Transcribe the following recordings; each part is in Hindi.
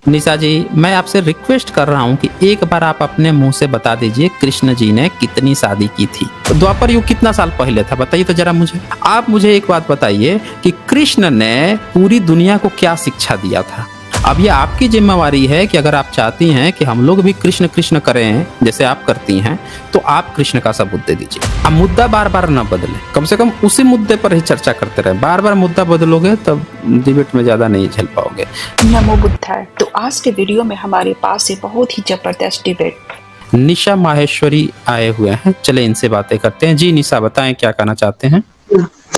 निशा जी, मैं आपसे रिक्वेस्ट कर रहा हूँ कि एक बार आप अपने मुंह से बता दीजिए कृष्ण जी ने कितनी शादी की थी। द्वापर युग कितना साल पहले था, बताइए तो जरा मुझे। आप मुझे एक बात बताइए कि कृष्ण ने पूरी दुनिया को क्या शिक्षा दिया था। अब ये आपकी जिम्मेवारी है कि अगर आप चाहती हैं कि हम लोग भी कृष्ण कृष्ण करें जैसे आप करती हैं, तो आप कृष्ण का सबूत दे दीजिए। अब मुद्दा बार बार न बदले, कम से कम उसी मुद्दे पर ही चर्चा करते रहे। बार बार मुद्दा बदलोगे तब डिबेट में ज्यादा नहीं झेल पाओगे। नमो बुद्धाय। तो आज के वीडियो में हमारे पास है बहुत ही जबरदस्त डिबेट। निशा माहेश्वरी आए हुए हैं, चले इनसे बातें करते हैं। जी निशा, बताएं क्या कहना चाहते हैं।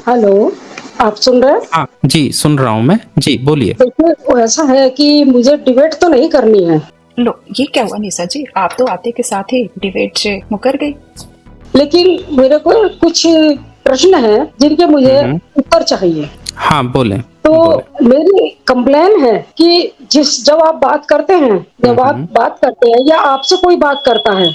हेलो, आप सुन रहे हैं? हाँ जी, सुन रहा हूँ मैं। जी बोलिए। देखिए, वो ऐसा है कि मुझे डिबेट तो नहीं करनी है, लो, ये क्या हुआ निशा जी, आप तो आते के साथ ही डिबेट से मुकर गई। लेकिन मेरे को कुछ प्रश्न हैं जिनके मुझे उत्तर चाहिए। हाँ बोले। तो मेरी कंप्लेन है कि जब आप बात करते हैं, जब आप बात करते हैं या आपसे कोई बात करता है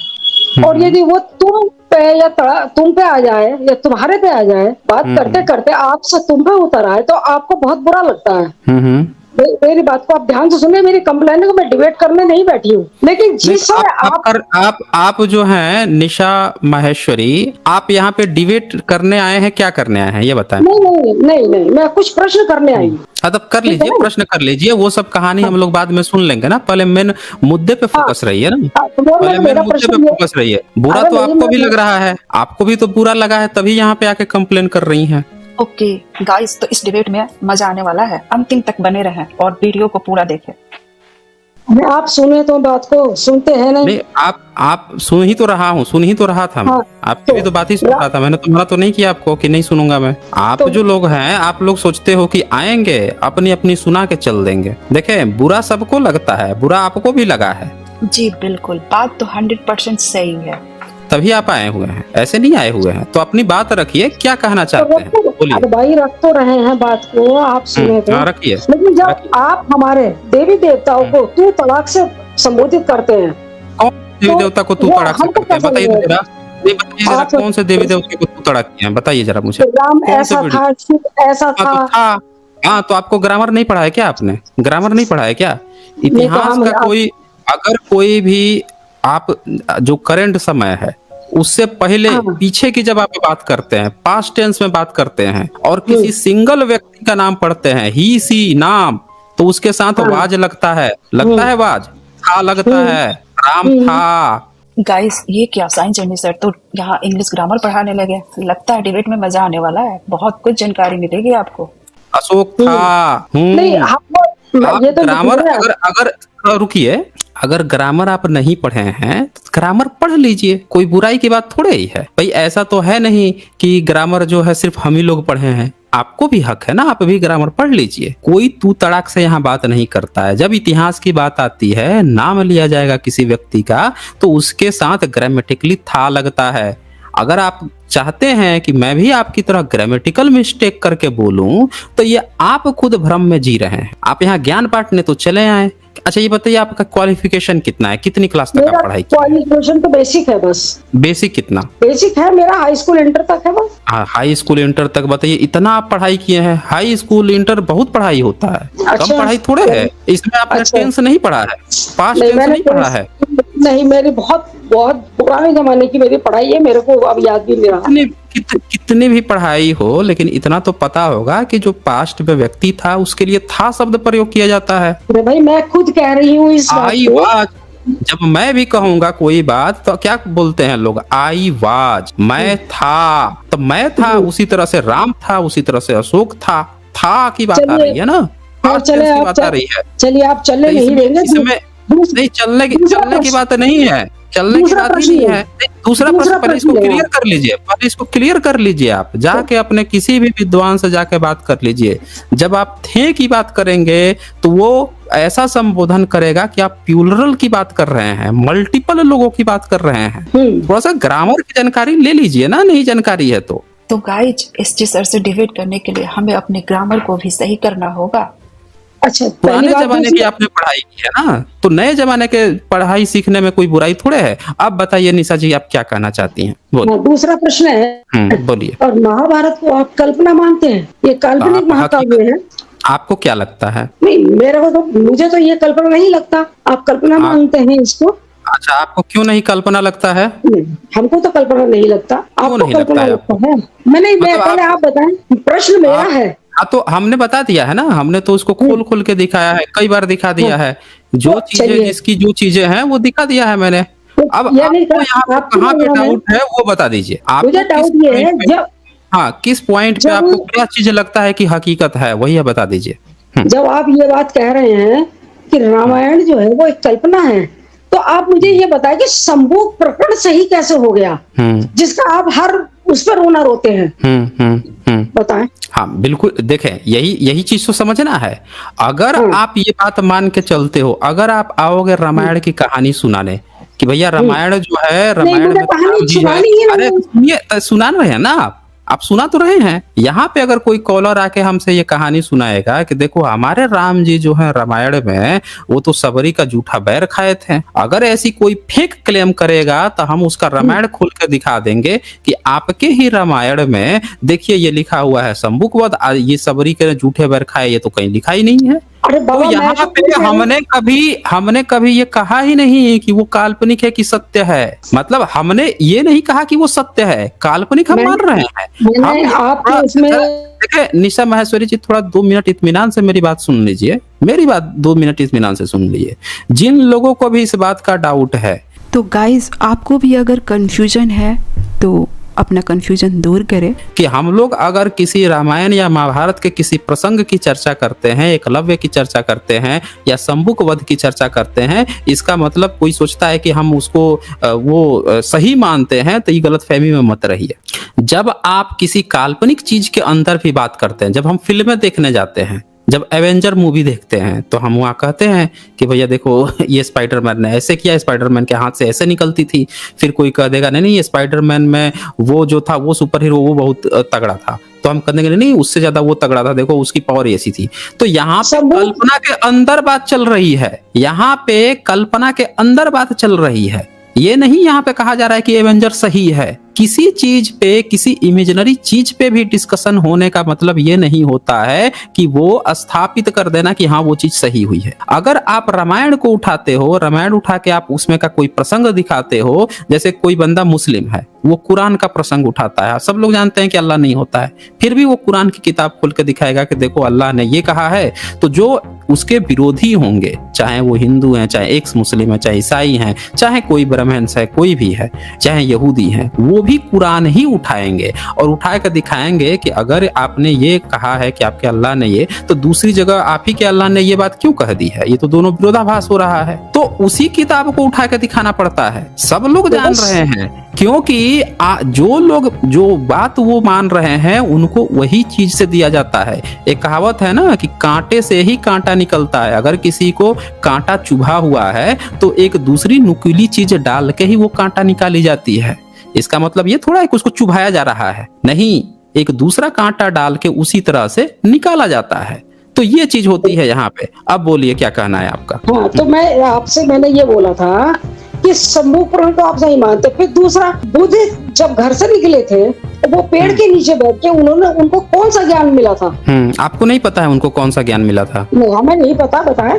और यदि वो तुम पे या तुम पे आ जाए या तुम्हारे पे आ जाए, बात करते करते आपसे तुम पे उतर आए, तो आपको बहुत बुरा लगता है। मेरी बात को आप ध्यान से सुनिए। मेरी कंप्लेन को मैं डिबेट करने नहीं बैठी हूँ, लेकिन जिस समय आप जो हैं निशा माहेश्वरी, आप यहाँ पे डिबेट करने आए हैं, क्या करने आए हैं ये बताएं। नहीं, मैं कुछ प्रश्न करने आई हूँ। तब कर लीजिए, प्रश्न कर लीजिए। वो सब कहानी हम लोग बाद में सुन लेंगे ना, पहले मेन मुद्दे पे फोकस रहिए ना। पहले मेन मुद्दे पे फोकस रहिए। बुरा तो आपको भी लग रहा है, आपको भी तो बुरा लगा है, तभी यहाँ पे आके कंप्लेन कर रही हैं। ओके गाइस, तो इस डिबेट में मजा आने वाला है, अंतिम तक बने रहें और वीडियो को पूरा देखें। आप सुने तो बात को सुनते हैं नहीं? आप सुन ही तो रहा हूँ, सुन ही तो रहा था मैं। आपकी भी तो बात ही सुन रहा था, मैंने तुम्हारा तो नहीं किया आपको कि नहीं सुनूंगा मैं। आप जो लोग हैं, आप लोग सोचते हो कि आएंगे अपनी अपनी सुना के चल देंगे। देखे, बुरा सबको लगता है, बुरा आपको भी लगा है। जी बिल्कुल, बात तो 100% सही है, तभी आप आए हुए हैं, ऐसे नहीं आए हुए हैं। तो अपनी बात रखिए, क्या कहना चाहते हैं बोलिए। भाई रख तो रहे हैं बात को, आप सुने तो रखिए। लेकिन जब आप हमारे देवी देवताओं को तू तड़ाक से संबोधित करते हैं, कौन देवी देवता को तू तड़ाक से करते हैं, बताइए जरा। बताइए जरा, कौन से देवी देवता को तू तड़ाक किया है, बताइए जरा मुझे। ऐसा था। हाँ, तो आपको ग्रामर नहीं पढ़ा है क्या? आपने ग्रामर नहीं पढ़ा है क्या? इतिहास का कोई, अगर कोई भी आप जो करंट समय है उससे पहले पीछे की जब आप बात करते हैं, पास्ट टेंस में बात करते हैं और किसी सिंगल व्यक्ति का नाम पढ़ते हैं, ही सी नाम, तो उसके साथ वाज लगता है, वाज था, लगता है राम था। गाइस, ये क्या साइंस जर्नी सर तो यहाँ इंग्लिश ग्रामर पढ़ाने लगे। लगता है डिबेट में मजा आने वाला है, बहुत कुछ जानकारी मिलेगी आपको। अशोक था। ग्रामर अगर रुकिए, अगर ग्रामर आप नहीं पढ़े हैं तो ग्रामर पढ़ लीजिए, कोई बुराई की बात थोड़े ही है भाई। ऐसा तो है नहीं कि ग्रामर जो है सिर्फ हम ही लोग पढ़े हैं, आपको भी हक है ना, आप भी ग्रामर पढ़ लीजिए। कोई तू तड़ाक से यहाँ बात नहीं करता है। जब इतिहास की बात आती है, नाम लिया जाएगा किसी व्यक्ति का, तो उसके साथ ग्रामेटिकली था लगता है। अगर आप चाहते हैं कि मैं भी आपकी तरह ग्रामेटिकल मिस्टेक करके बोलूं, तो ये आप खुद भ्रम में जी रहे हैं। आप यहाँ ज्ञान बांटने तो चले आए। अच्छा ये बताइए, आपका क्वालिफिकेशन कितना है, कितनी क्लास तक आप पढ़ाई की? क्वालिफिकेशन तो बेसिक है बस। बेसिक कितना? बेसिक है मेरा, हाई स्कूल इंटर तक है बस। हाई स्कूल इंटर तक? बताइए, इतना आप पढ़ाई किए हैं। हाई स्कूल इंटर बहुत पढ़ाई होता है, कम पढ़ाई थोड़े है। इसमें आपने टेंस नहीं पढ़ा है, पास्ट टेंस नहीं पढ़ा है। नहीं, मेरी बहुत पुराने जमाने की मेरी पढ़ाई है, मेरे को अब याद भी नहीं रहा। कितनी भी पढ़ाई हो, लेकिन इतना तो पता होगा कि जो पास्ट में व्यक्ति था उसके लिए था शब्द प्रयोग किया जाता है। अरे भाई, मैं खुद कह रही हूँ इस बात। जब मैं भी कहूंगा कोई बात तो क्या बोलते हैं लोग, आई वाज, मैं था। तो मैं था, उसी तरह से राम था, उसी तरह से अशोक था की बात आ रही है ना, चलिए आप चलने नहीं देंगे। इसमें नहीं, चलने की बात नहीं है, चलने की बात ही नहीं है। दूसरा प्रश्न पहले इसको क्लियर कर लीजिए, आप जाके अपने किसी भी विद्वान से जाके बात कर लीजिए। जब आप थे की बात करेंगे तो वो ऐसा संबोधन करेगा कि आप प्लूरल की बात कर रहे हैं, मल्टीपल लोगों की बात कर रहे हैं। थोड़ा सा ग्रामर की जानकारी ले लीजिए ना, नहीं जानकारी है तो गाइज, इस सर से डिबेट करने के लिए हमें अपने ग्रामर को भी सही करना होगा। अच्छा, पुराने जमाने की आपने पढ़ाई की है ना, तो नए जमाने के पढ़ाई सीखने में कोई बुराई थोड़े है। अब बताइए निशा जी, आप क्या कहना चाहती हैं? दूसरा प्रश्न है, बोलिए। और महाभारत को आप कल्पना मानते हैं? ये काल्पनिक महाकाव्य है। आपको क्या लगता है? नहीं, मेरे को तो, मुझे तो ये कल्पना नहीं लगता। आप कल्पना मानते हैं इसको? अच्छा, आपको क्यों नहीं कल्पना लगता है? नहीं, हमको तो कल्पना नहीं लगता। आपको नहीं लगता कल्पना है लगता है? मैं मतलब पहले आप बताएं, प्रश्न मेरा है। हाँ, तो हमने बता दिया है ना, हमने तो उसको खोल के दिखाया है, कई बार दिखा दिया है। जो तो चीजें चलिए, जिसकी जो चीजें हैं वो दिखा दिया है मैंने। तो अब यानी आपको यहाँ पे आपकी कहाँ पे नज़रों में डाउट है वो बता दीजिए। आपको मुझे किस डाउट ये है, पॉइंट पे, हाँ, किस पॉइंट पे आपको जब क्या चीज लगता है कि हकीकत है, वही आप बता दीजिए। जब आप ये बात कह रहे हैं कि रामायण जो है वो एक कल्पना है, तो आप मुझे ये बताएं कि संभोग प्रकरण सही कैसे हो गया, जिसका आप हर उस पर रोना रोते हैं? बताएं। हाँ बिल्कुल, देखें, यही चीज तो समझना है। अगर आप ये बात मान के चलते हो, अगर आप आओगे रामायण की कहानी सुनाने कि भैया रामायण जो है, नहीं, रामायण मुझे में कहानी राम जी है, सुनानी ही अरे नहीं। सुनिए, सुना रहे हैं ना आप सुना तो रहे हैं। यहाँ पे अगर कोई कॉलर आके हमसे ये कहानी सुनाएगा कि देखो हमारे राम जी जो है रामायण में वो तो सबरी का जूठा बैर खाए थे, अगर ऐसी कोई फेक क्लेम करेगा तो हम उसका रामायण खोल कर दिखा देंगे कि आपके ही रामायण में देखिए ये लिखा हुआ है शंभुक वध, ये सबरी के जूठे बैर खाए, ये तो कहीं लिखा ही नहीं है। अरे तो बाबा, यहाँ मैं पे हमने कभी ये कहा ही नहीं कि वो काल्पनिक है कि सत्य है। मतलब हमने ये नहीं कहा कि वो सत्य है, काल्पनिक हम मान रहे हैं। मैंने हम आपके इसमें देखिए निशा माहेश्वरी जी, थोड़ा 2 मिनट इत्मीनान से मेरी बात सुन लीजिए, मेरी बात 2 मिनट इत्मीनान से सुन लीजिए। जिन लोगों को भी इस बात का डाउट है, तो गाइस आपको भी अगर कंफ्यूजन है तो अपना कंफ्यूजन दूर करें कि हम लोग अगर किसी रामायण या महाभारत के किसी प्रसंग की चर्चा करते हैं, एकलव्य की चर्चा करते हैं या शंभुक वध की चर्चा करते हैं, इसका मतलब कोई सोचता है कि हम उसको वो सही मानते हैं, तो ये गलतफहमी में मत रहिए। जब आप किसी काल्पनिक चीज के अंदर भी बात करते हैं, जब हम फिल्में देखने जाते हैं, जब एवेंजर मूवी देखते हैं, तो हम वहाँ कहते हैं कि भैया देखो ये स्पाइडरमैन ने ऐसे किया, स्पाइडरमैन के हाथ से ऐसे निकलती थी। फिर कोई कह देगा नहीं ये स्पाइडरमैन में वो जो था वो सुपर हीरो वो बहुत तगड़ा था, तो हम कहने नहीं उससे ज्यादा वो तगड़ा था, देखो उसकी पावर ऐसी थी। तो यहाँ पे कल्पना के अंदर बात चल रही है, यहाँ पे कल्पना के अंदर बात चल रही है। ये नहीं यहाँ पे कहा जा रहा है कि एवेंजर सही है। किसी चीज पे, किसी इमेजिनरी चीज पे भी डिस्कशन होने का मतलब ये नहीं होता है कि वो स्थापित कर देना कि हाँ वो चीज सही हुई है। अगर आप रामायण को उठाते हो, रामायण उठा के आप उसमें का कोई प्रसंग दिखाते हो, जैसे कोई बंदा मुस्लिम है वो कुरान का प्रसंग उठाता है, सब लोग जानते हैं कि अल्लाह नहीं होता है, फिर भी वो कुरान की किताब खोल के दिखाएगा कि देखो अल्लाह ने ये कहा है, तो जो उसके विरोधी होंगे, चाहे वो हिंदू हैं, चाहे एक्स मुस्लिम है, चाहे ईसाई हैं, चाहे कोई ब्राह्मण है, कोई भी है, चाहे यहूदी हैं, वो भी कुरान ही उठाएंगे और उठा कर दिखाएंगे कि अगर आपने ये कहा है कि आपके अल्लाह ने ये, तो दूसरी जगह आप ही के अल्लाह ने ये बात क्यों कह दी है, ये तो दोनों विरोधाभास हो रहा है। तो उसी किताब को उठा कर दिखाना पड़ता है, सब लोग जान रहे हैं, क्योंकि जो लोग जो बात वो मान रहे हैं उनको वही चीज से दिया जाता है। एक कहावत है ना कि कांटे से ही कांटा निकलता है, अगर किसी को कांटा चुभा हुआ है तो एक दूसरी नुकीली चीज डाल के ही वो कांटा निकाली जाती है। इसका मतलब ये थोड़ा है कि उसको चुभाया जा रहा है, नहीं, एक दूसरा कांटा डाल के उसी तरह से निकाला जाता है। तो ये चीज होती है यहाँ पे। अब बोलिए क्या कहना है आपका। हाँ, तो मैंने ये बोला था कि शंभुक पुराण को आप सही मानते। फिर दूसरा, बुद्ध जब घर से निकले थे तो वो पेड़ के नीचे बैठ के उनको कौन सा ज्ञान मिला था? आपको नहीं पता है उनको कौन सा ज्ञान मिला था? नहीं, हमें नहीं पता, बताएं।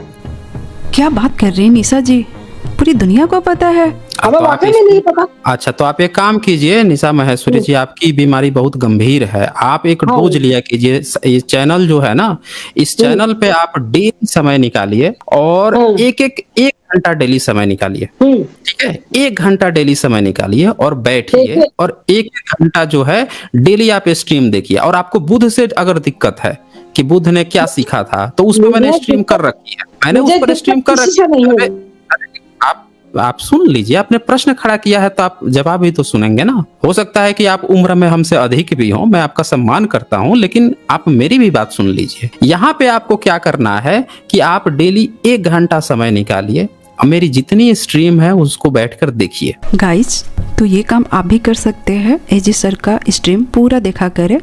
क्या बात कर रही हैं निशा जी, पूरी दुनिया को पता है, हमें वाकई में नहीं पता। अच्छा, तो आप एक काम कीजिए निशा माहेश्वरी जी, आपकी बीमारी बहुत गंभीर है, आप एक डोज लिया कीजिए। ये चैनल जो है ना, इस चैनल पे आप डेली समय निकालिए और एक घंटा डेली समय निकालिए, ठीक है? 1 घंटा डेली समय निकालिए और बैठिए और 1 घंटा जो है डेली आप स्ट्रीम देखिए। और आपको बुद्ध से अगर दिक्कत है कि बुद्ध ने क्या सीखा था, तो उसमें मैंने स्ट्रीम कर रखी है, मैंने उस पर स्ट्रीम कर रखी है। आप सुन लीजिए, आपने प्रश्न खड़ा किया है तो आप जवाब भी तो सुनेंगे ना। हो सकता है कि आप उम्र में हमसे अधिक भी हो, मैं आपका सम्मान करता हूं, लेकिन आप मेरी भी बात सुन लीजिए। यहाँ पे आपको क्या करना है कि आप डेली 1 घंटा समय निकालिए, मेरी जितनी स्ट्रीम है उसको बैठकर देखिए। गाइस तो ये काम आप भी कर सकते हैं, एजी सर का स्ट्रीम पूरा देखा करें।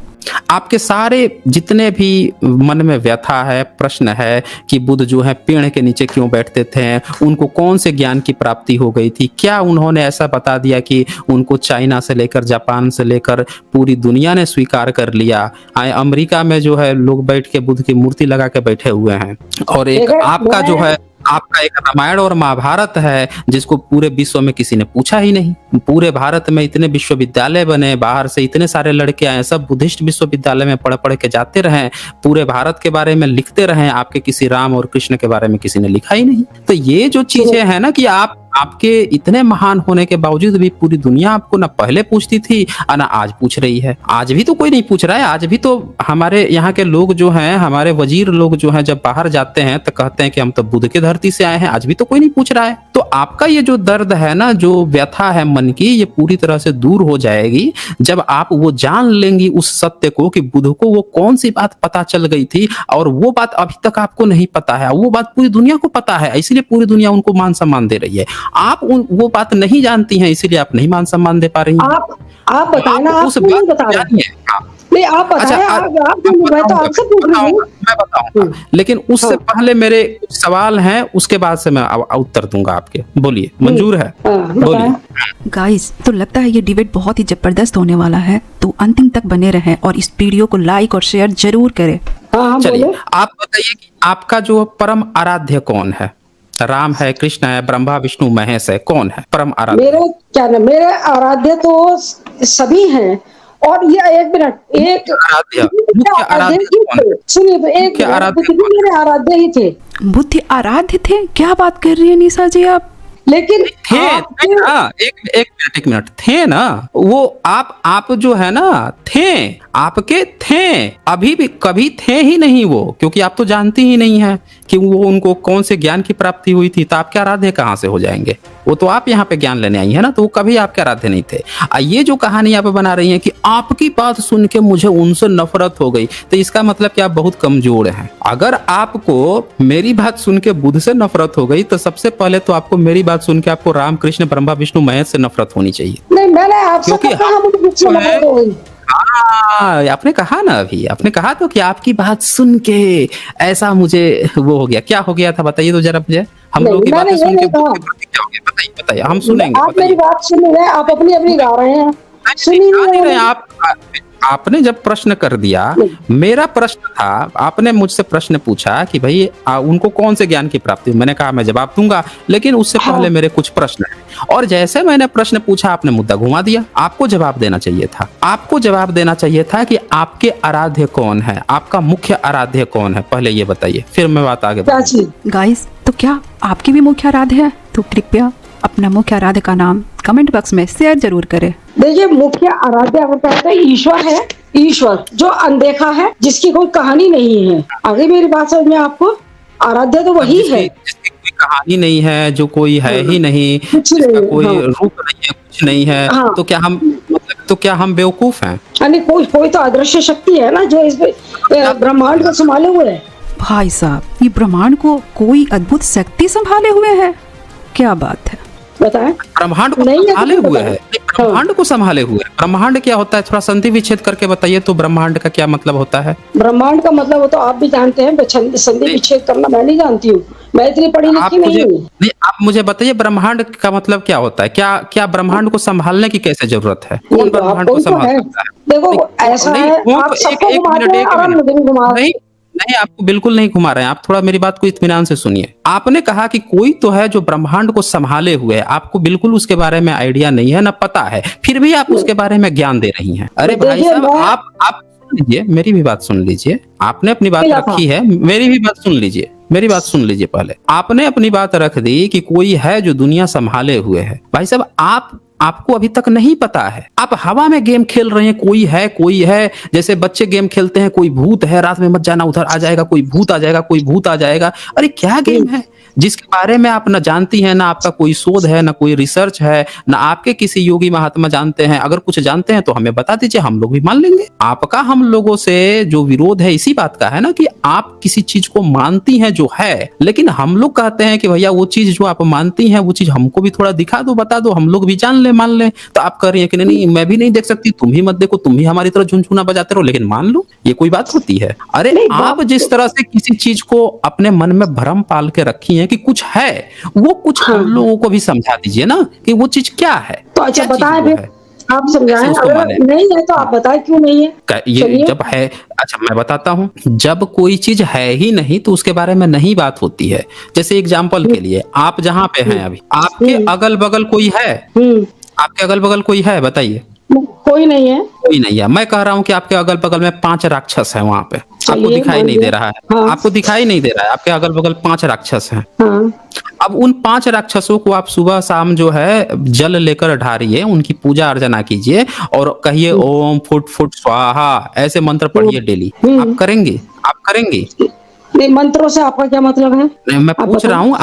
आपके सारे जितने भी मन में व्यथा है, प्रश्न है कि बुद्ध जो है पेड़ के नीचे क्यों बैठते थे, उनको कौन से ज्ञान की प्राप्ति हो गई थी, क्या उन्होंने ऐसा बता दिया कि उनको चाइना से लेकर जापान से लेकर पूरी दुनिया ने स्वीकार कर लिया। अमेरिका में जो है लोग बैठ के बुद्ध की मूर्ति लगा के बैठे हुए हैं, और एक आपका जो है आपका एक रामायण और महाभारत है जिसको पूरे विश्व में किसी ने पूछा ही नहीं। पूरे भारत में इतने विश्वविद्यालय बने, बाहर से इतने सारे लड़के आए, सब बुद्धिस्ट विश्वविद्यालय में पढ़ पढ़ के जाते रहे, पूरे भारत के बारे में लिखते रहे, आपके किसी राम और कृष्ण के बारे में किसी ने लिखा ही नहीं। तो ये जो चीजें हैं ना कि आपके इतने महान होने के बावजूद भी पूरी दुनिया आपको ना पहले पूछती थी और ना आज पूछ रही है। आज भी तो कोई नहीं पूछ रहा है। आज भी तो हमारे यहाँ के लोग जो हैं, हमारे वजीर लोग जो हैं, जब बाहर जाते हैं तो कहते हैं कि हम तो बुद्ध की धरती से आए हैं। आज भी तो कोई नहीं पूछ रहा है। तो आपका ये जो दर्द है ना, जो व्यथा है मन की, ये पूरी तरह से दूर हो जाएगी जब आप वो जान लेंगी उस सत्य को कि बुद्ध को वो कौन सी बात पता चल गई थी और वो बात अभी तक आपको नहीं पता है, वो बात पूरी दुनिया को पता है, इसलिए पूरी दुनिया उनको मान सम्मान दे रही है। आप वो बात नहीं जानती हैं, इसीलिए आप नहीं मान सम्मान दे पा रही हैं। आप बताएं ना, आप उस क्यों नहीं बात बता को रहे? जानिए। नहीं, आप बताएं। अच्छा, मैं तो आपसे पूछ रही हूँ। मैं बताऊंगा, लेकिन उससे पहले मेरे कुछ सवाल हैं, उसके बाद से मैं उत्तर दूंगा आपके। बोलिए, मंजूर है? बोलिए। गाइस, तो लगता है ये डिबेट बहुत ही जबरदस्त होने वाला है, तो अंतिम तक बने रहें और इस वीडियो को लाइक और शेयर जरूर करें। चलिए, आप बताइए कि आपका जो परम आराध्य कौन है? राम है, कृष्ण है, ब्रह्मा विष्णु महेश है, कौन है परम आराध्य? मेरे आराध्य तो सभी हैं। और ये एक मिनट, एक मुख्य आराध्य सुनिए, एक मेरे आराध्य ही थे। बुद्ध आराध्य थे? क्या बात कर रही है निशा जी आप? लेकिन थे ना, एक मिनट थे ना, वो आप जो है ना, थे, आपके थे, अभी भी कभी थे ही नहीं वो, क्योंकि आप तो जानती ही नहीं है कि वो उनको कौन से ज्ञान की प्राप्ति हुई थी। तो आपके आराध्य कहाँ से हो जाएंगे? वो तो आप यहाँ पे ज्ञान लेने आई है ना, तो वो कभी आपके आराध्य नहीं थे। ये जो कहानी आप बना रही हैं कि आपकी बात सुन के मुझे उनसे नफरत हो गई, तो इसका मतलब कि आप बहुत कमजोर हैं। अगर आपको मेरी बात सुन के बुद्ध से नफरत हो गई, तो सबसे पहले तो आपको मेरी बात सुन के आपको राम कृष्ण ब्रह्मा विष्णु महेश से नफरत होनी चाहिए। नहीं, मैंने आपसे कहा मुझे मुझसे नफरत हो गई। आपने कहा ना, अभी आपने कहा तो कि आपकी बात सुन के ऐसा मुझे वो हो गया। क्या हो गया था बताइए तो जरा मुझे। हम लोग की बातें सुन के क्या हो गया? बताइए, हम सुनेंगे। आप मेरी बात सुन रहे हैं, आप अपनी अपनी गा रहे हैं, सुन ही नहीं रहे हैं। आपने जब प्रश्न कर दिया, मेरा प्रश्न था, आपने मुझसे प्रश्न पूछा कि भाई उनको कौन से ज्ञान की प्राप्ति हुई। मैंने कहा मैं जवाब दूंगा, लेकिन उससे पहले मेरे कुछ प्रश्न हैं। और जैसे मैंने प्रश्न पूछा, आपने मुद्दा घुमा दिया। आपको जवाब देना चाहिए था, आपको जवाब देना चाहिए था कि आपके आराध्य कौन है, आपका मुख्य आराध्य कौन है, पहले ये बताइए, फिर मैं बात आगे बढ़ाऊंगा। गाइस, तो क्या आपकी भी मुख्य आराध्य है? तो कृपया अपना मुख्य आराध्य का नाम कमेंट बॉक्स में शेयर जरूर करें। देखिए, मुख्य आराध्य अगर कहते हैं ईश्वर है, ईश्वर जो अनदेखा है, जिसकी कोई कहानी नहीं है। आगे मेरी बात समझ में आपको? आराध्य तो वही है जिसकी कोई कहानी नहीं है, जो कोई है ही नहीं, जिसका कोई रूप नहीं है, कुछ नहीं है। तो क्या हम बेवकूफ हैं? यानी कोई तो अदृश्य शक्ति है ना, जो इस ब्रह्मांड को संभाले हुए है। भाई साहब, ये ब्रह्मांड को कोई अद्भुत शक्ति संभाले हुए है? क्या बात है, बताएं। ब्रह्मांड को संभाले हुए है? ब्रह्मांड को संभाले हुए। ब्रह्मांड क्या होता है? थोड़ा संधि विच्छेद करके बताइए तो, ब्रह्मांड का क्या मतलब होता है? ब्रह्मांड का मतलब वो तो आप भी जानते हैं, संधि विच्छेद करना मैं नहीं जानती हूँ, मैं इतनी पढ़ी लिखी नहीं हूँ। आप मुझे बताइए ब्रह्मांड का मतलब क्या होता है? क्या ब्रह्मांड को संभालने की कैसे जरूरत है? कौन ब्रह्मांड को संभाल सकता है? देखो, ऐसा है, आप सबको घुमाते हैं और मुझे भी घुमा रहे हैं। नहीं, आपको बिल्कुल नहीं घुमा रहे हैं। आप थोड़ा मेरी बात को इत्मीनान से सुनिए। आपने कहा कि कोई तो है जो ब्रह्मांड को संभाले हुए है, आपको बिल्कुल उसके बारे में आइडिया नहीं है, ना पता है, फिर भी आप उसके बारे में ज्ञान दे रही हैं। अरे भाई साहब, आप सुन लीजिए, मेरी भी बात सुन लीजिए। आपने अपनी बात रखी है, मेरी भी बात सुन लीजिए, मेरी बात सुन लीजिए। पहले आपने अपनी बात रख दी कि कोई है जो दुनिया संभाले हुए है। भाई साहब, आपको अभी तक नहीं पता है, आप हवा में गेम खेल रहे हैं। कोई है, जैसे बच्चे गेम खेलते हैं, कोई भूत है, रात में मत जाना, उधर आ जाएगा, कोई भूत आ जाएगा, कोई भूत आ जाएगा। अरे क्या गेम है? जिसके बारे में आप न जानती हैं, ना आपका कोई शोध है, ना कोई रिसर्च है, ना आपके किसी योगी महात्मा जानते हैं। अगर कुछ जानते हैं तो हमें बता दीजिए, हम लोग भी मान लेंगे। आपका हम लोगों से जो विरोध है इसी बात का है ना कि आप किसी चीज को मानती हैं जो है, लेकिन हम लोग कहते हैं कि भैया वो चीज जो आप मानती हैं वो चीज हमको भी थोड़ा दिखा दो, बता दो, हम लोग भी जान ले, मान ले। तो आप कह रही हैं कि नहीं मैं भी नहीं देख सकती, तुम ही मत देखो, तुम भी हमारी तरह झुनझुना बजाते रहो, लेकिन मान लो। ये कोई बात होती है? अरे आप जिस तरह से किसी चीज को अपने मन में भ्रम पाल के रखी है कि कुछ है, वो कुछ हम लोगों को भी समझा दीजिए ना कि वो चीज क्या है। तो अच्छा क्या चीज बताएं वो फिर, है? आप समझाएं। उसको अगर माने। नहीं है तो आप बताएं क्यों नहीं है। ये चलिए। जब है, अच्छा मैं बताता हूँ, जब कोई चीज है ही नहीं तो उसके बारे में नहीं बात होती है। जैसे एग्जाम्पल के लिए, आप जहाँ पे हैं अभी, आपके अगल बगल कोई है? आपके अगल बगल कोई है बताइए? कोई नहीं है। कोई नहीं है। मैं कह रहा हूँ कि आपके अगल बगल में 5 राक्षस हैं वहां पे, आपको चलिए, दिखाई मान नहीं लिया। दे रहा है। हाँ। आपको दिखाई नहीं दे रहा है, आपके अगल बगल 5 राक्षस हैं। हाँ। अब उन 5 राक्षसों को आप सुबह शाम जो है जल लेकर ढारिए, उनकी पूजा अर्चना कीजिए और कहिए ओम फुट फुट स्वाहा, ऐसे मंत्र पढ़िए डेली। आप करेंगे? आप करेंगे? नहीं, मंत्रों से आपका क्या मतलब है? नहीं, मैं आप पूछ रहा बताओ। हूँ,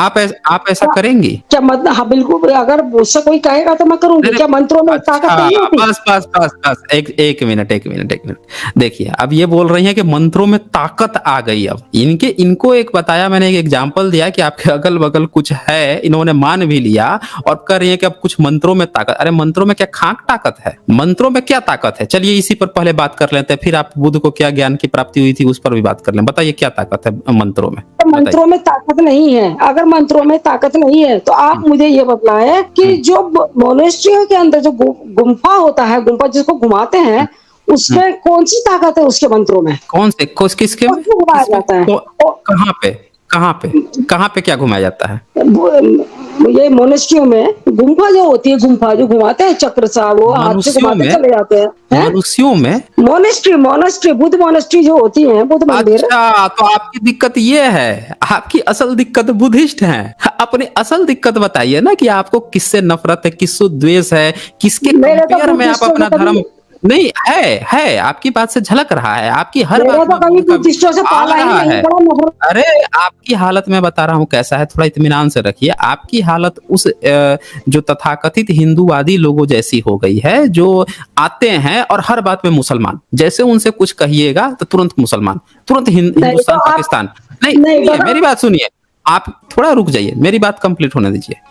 आप ऐसा करेंगे? क्या मतलब? हाँ बिल्कुल, अगर मुझसे कोई कहेगा तो मैं करूंगी। क्या मंत्रों में ताकत अच्छा, नहीं होती? बस एक मिनट। देखिए, अब ये बोल रही हैं कि मंत्रों में ताकत आ गई। अब इनको एक बताया, मैंने एक एग्जांपल दिया कि आपके अगल बगल कुछ है, इन्होंने मान भी लिया और कह रही है कि अब कुछ मंत्रों में ताकत। अरे मंत्रों में क्या खाक ताकत है? मंत्रों में क्या ताकत है? चलिए इसी पर पहले बात कर लेते हैं, फिर आप बुद्ध को क्या ज्ञान की प्राप्ति हुई थी उस पर भी बात कर लें। बताइए क्या ताकत है मंत्रों में? मंत्रों में ताकत नहीं है। अगर मंत्रों में ताकत नहीं है तो आप मुझे ये बतलाएं कि जो मोनेस्ट्रियों के अंदर जो गुम्फा होता है, गुम्फा जिसको घुमाते हैं, उसमें कौन सी ताकत है उसके मंत्रों में? कौन से किसके में? उसको घुमाया जाता है। कहाँ पे क्या घुमाया जाता है? ये मोनेस्ट्रियों में गुम्फा जो होती है, गुम्फा जो घुमाते हैं चक्र सा, वो हाथ से घुमाते चले जाते हैं। मनुष्यों में मोनेस्ट्री बुद्ध मोनेस्ट्री जो होती है, बुद्ध मंदिर। अच्छा, तो आपकी दिक्कत ये है, आपकी असल दिक्कत बुद्धिस्ट है। अपनी असल दिक्कत बताइए ना कि आपको किससे नफरत है, किससे द्वेष है, किसके कंपेयर में आप अपना धर्म नहीं है। आपकी बात से झलक रहा है, आपकी हर बात में बुद्धिस्टों से पाला ही नहीं पड़ा। अरे आपकी हालत मैं बता रहा हूँ कैसा है, थोड़ा इत्मीनान से रखिए। आपकी हालत उस जो तथाकथित हिंदूवादी लोगों जैसी हो गई है, जो आते हैं और हर बात में मुसलमान, जैसे उनसे कुछ कहिएगा तो तुरंत मुसलमान, तुरंत हिंदुस्तान पाकिस्तान। नहीं, मेरी बात सुनिए, आप थोड़ा रुक जाइए, मेरी बात कंप्लीट होने दीजिए।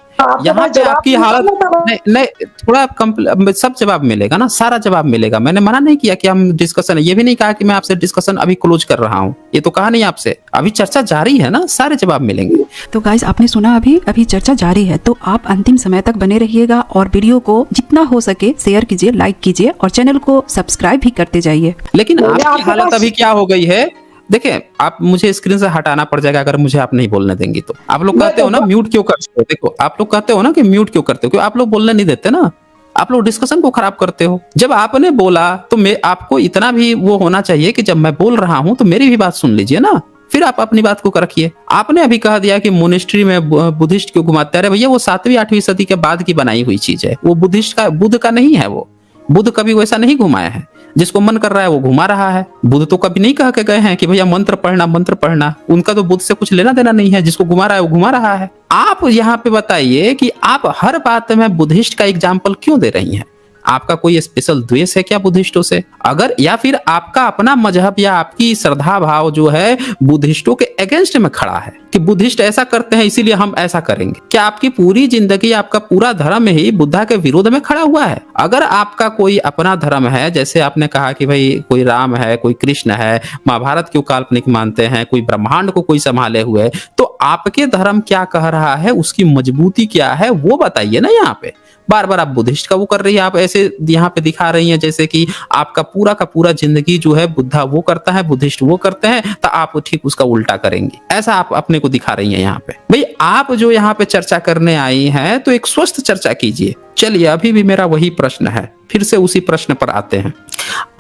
यहाँ पे आपकी हालत नहीं, थोड़ा सब जवाब मिलेगा ना, सारा जवाब मिलेगा। मैंने मना नहीं किया कि हम डिस्कशन, ये भी नहीं कहा कि मैं आपसे डिस्कशन अभी क्लोज कर रहा हूँ, ये तो कहा नहीं आपसे, अभी चर्चा जारी है ना, सारे जवाब मिलेंगे। तो गाइस आपने सुना, अभी चर्चा जारी है, तो आप अंतिम समय तक बने रहिएगा और वीडियो को जितना हो सके शेयर कीजिए, लाइक कीजिए और चैनल को सब्सक्राइब भी करते जाइए। लेकिन आपकी हालत अभी क्या हो गई है, देखिए, आप मुझे स्क्रीन से हटाना पड़ जाएगा अगर मुझे आप नहीं बोलने देंगे तो। आप लोग कहते हो ना म्यूट क्यों करते हो, देखो आप लोग कहते हो ना कि म्यूट क्यों करते हो, क्यों आप लोग बोलने नहीं देते ना, आप लोग डिस्कशन को खराब करते हो। जब आपने बोला तो आपको इतना भी वो होना चाहिए कि जब मैं बोल रहा हूं तो मेरी भी बात सुन लीजिए ना, फिर आप अपनी बात को रखिए। आपने अभी कह दिया कि मोनेस्ट्री में बुद्धिस्ट क्यों घुमाते हैं। भैया वो 7वीं-8वीं सदी के बाद की बनाई हुई चीज है, वो बुद्ध का नहीं है। वो बुद्ध कभी वैसा नहीं घुमाया है, जिसको मन कर रहा है वो घुमा रहा है। बुद्ध तो कभी नहीं कह के गए हैं कि भैया मंत्र पढ़ना, उनका तो बुद्ध से कुछ लेना देना नहीं है, जिसको घुमा रहा है वो घुमा रहा है। आप यहाँ पे बताइए कि आप हर बात में बुद्धिस्ट का एग्जाम्पल क्यों दे रही हैं? आपका कोई स्पेशल द्वेष है क्या बुद्धिस्टों से? अगर या फिर आपका अपना मजहब या आपकी श्रद्धा भाव जो है बुद्धिस्टों के अगेंस्ट में खड़ा है कि बुद्धिस्ट ऐसा करते हैं इसीलिए हम ऐसा करेंगे? क्या आपकी पूरी जिंदगी, आपका पूरा धर्म ही बुद्धा के विरोध में खड़ा हुआ है? अगर आपका कोई अपना धर्म है, जैसे आपने कहा कि भाई कोई राम है, कोई कृष्ण है, महाभारत क्यों काल्पनिक मानते हैं, कोई ब्रह्मांड को कोई संभाले हुए, तो आपके धर्म क्या कह रहा है, उसकी मजबूती क्या है वो बताइए ना। यहाँ पे बार बार आप बुद्धिस्ट का वो कर रही है, आप ऐसे यहाँ पे दिखा रही हैं जैसे कि आपका पूरा का पूरा जिंदगी जो है बुद्धा वो करता है, बुद्धिस्ट वो करते हैं, तो आप ठीक उसका उल्टा करेंगे, ऐसा आप अपने को दिखा रही हैं यहाँ पे। भाई आप जो यहाँ पे चर्चा करने आई हैं तो एक स्वस्थ चर्चा कीजिए। चलिए, अभी भी मेरा वही प्रश्न है, फिर से उसी प्रश्न पर आते हैं।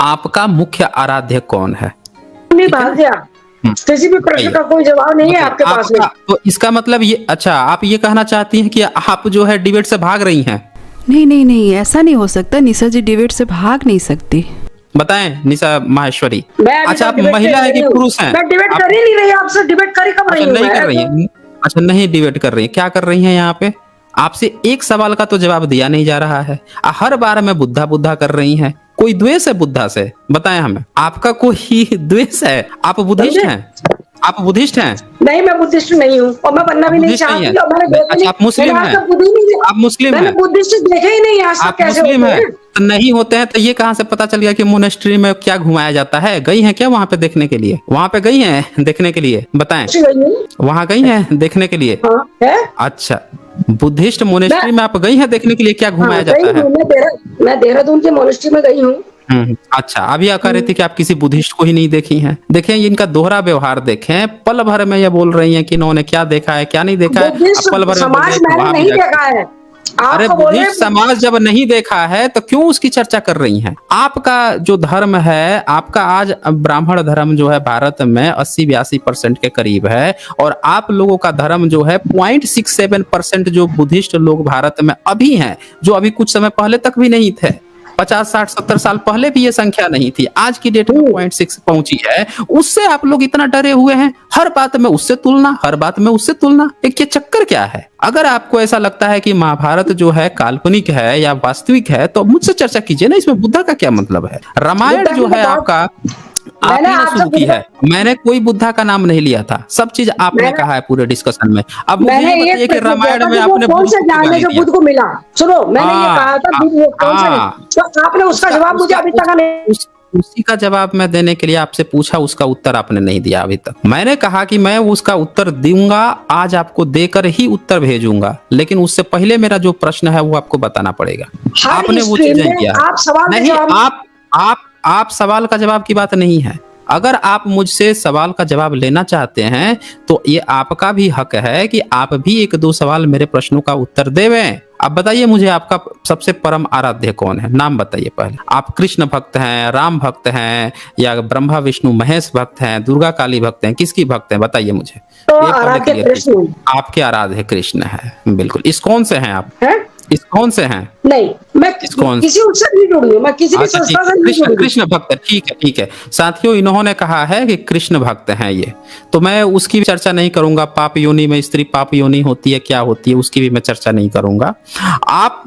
आपका मुख्य आराध्य कौन है? किसी भी प्रश्न का कोई जवाब नहीं है आपके पास में। तो इसका मतलब ये, अच्छा आप ये कहना चाहती हैं कि आप जो है डिबेट से भाग रही हैं? नहीं, ऐसा नहीं हो सकता। निशा जी डिबेट से भाग नहीं सकती। बताएं निशा माहेश्वरी। अच्छा, आप महिला है कि पुरुष हैं? मैं डिबेट कर ही नहीं रही आपसे, डिबेट करी कब रही हूं? नहीं कर रही हैं, अच्छा, नहीं डिबेट कर रही है, क्या कर रही हैं यहाँ पे? आपसे एक सवाल का तो जवाब दिया नहीं जा रहा है। हर बार में बुद्धा बुद्धा कर रही हैं। कोई द्वेष है बुद्धा से? बताएं हमें, आपका कोई द्वेष है? आप बुद्धिस्ट हैं? आप बुद्धिस्ट हैं? नहीं, मैं बुद्धिस्ट नहीं हूँ और मैं बनना भी नहीं बुद्धिस्ट नहीं चाहती है? और मैंने देखा अच्छा, नहीं। आप मुस्लिम मैंने आज हैं? तक बुद्धि नहीं आप मुस्लिम मैंने हैं? बुद्धिस्ट देखे ही नहीं आज तक। आप कैसे मुस्लिम होते हैं? हैं? तो नहीं होते हैं तो ये कहाँ से पता चल गया कि मोनेस्ट्री में क्या घुमाया जाता है? गई हैं क्या वहां पे देखने के लिए? वहां पे गई हैं देखने के लिए? बताएं, वहां गई हैं देखने के लिए? हाँ है। अच्छा, बुद्धिस्ट मोनेस्ट्री में आप गई हैं देखने के लिए? क्या घुमाया जाता है? मैं देहरादून के मोनेस्ट्री में गई हूँ। अच्छा, अभी कह रही थी कि आप किसी बुद्धिस्ट को ही नहीं देखी हैं। देखें, इनका दोहरा व्यवहार देखें। पल भर में ये बोल रही हैं कि इन्होंने क्या देखा है क्या नहीं देखा है। बुद्धिस्ट पल भर में समाज बोले तो मैंने वहां भी नहीं जाके- देखा है। अरे आपको बोल रहे बुद्धिस्ट समाज जब नहीं देखा है तो क्यों उसकी चर्चा कर रही हैं? आपका जो धर्म है, आपका आज ब्राह्मण धर्म जो है भारत में 80-82% के करीब है, और आप लोगों का धर्म जो है 0.67% जो बुद्धिस्ट लोग भारत में अभी हैं, जो अभी कुछ समय पहले तक भी नहीं थे। 50, 60, 70 साल पहले भी ये संख्या नहीं थी, आज की डेट में 0.6 पहुंची है। उससे आप लोग इतना डरे हुए हैं, हर बात में उससे तुलना, हर बात में उससे तुलना। ये चक्कर क्या है? अगर आपको ऐसा लगता है कि महाभारत जो है काल्पनिक है या वास्तविक है तो मुझसे चर्चा कीजिए ना, इसमें बुद्धा का क्या मतलब है? रामायण जो है आपका आप ही ने शुरू की है, मैंने कोई बुद्धा का नाम नहीं लिया था। सब चीज आपने कहा है पूरे डिस्कशन में। अब मुझे ये बताइए कि रामायण में आपने कौन से ज्ञान है जो बुद्ध को मिला? सुनो, मैंने ये कहा था बुद्ध वो कौन सा, तो आपने उसका जवाब मुझे अभी तक नहीं। उसी का जवाब मैं देने के लिए आपसे पूछा, उसका उत्तर आपने नहीं दिया अभी तक। मैंने कहा कि मैं उसका उत्तर दूंगा, आज आपको देकर ही उत्तर भेजूंगा, लेकिन उससे पहले मेरा जो प्रश्न है वो आपको बताना पड़ेगा। आपने वो चीज नहीं किया। आप सवाल नहीं, आप सवाल का जवाब की बात नहीं है। अगर आप मुझसे सवाल का जवाब लेना चाहते हैं तो ये आपका भी हक है कि आप भी एक दो सवाल मेरे प्रश्नों का उत्तर देवें। अब बताइए मुझे, आपका सबसे परम आराध्य कौन है? नाम बताइए पहले। आप कृष्ण भक्त हैं, राम भक्त हैं, या ब्रह्मा विष्णु महेश भक्त हैं, दुर्गा काली भक्त हैं? किसकी भक्त हैं बताइए मुझे। तो आराध्य कृष्ण। आपके आराध्य कृष्ण है, बिल्कुल। इस्कॉन से हैं आप? इस्कॉन से हैं? नहीं, मैं किसी उससे नहीं जुड़ी हूँ, मैं किसी भी संस्था से नहीं जुड़ी। कृष्ण भक्त, ठीक है ठीक है। साथियों, इन्होंने कहा है कि कृष्ण भक्त हैं ये, तो मैं उसकी भी चर्चा नहीं करूंगा। पाप योनि में स्त्री पाप योनि होती है, क्या होती है, उसकी भी मैं चर्चा नहीं करूंगा।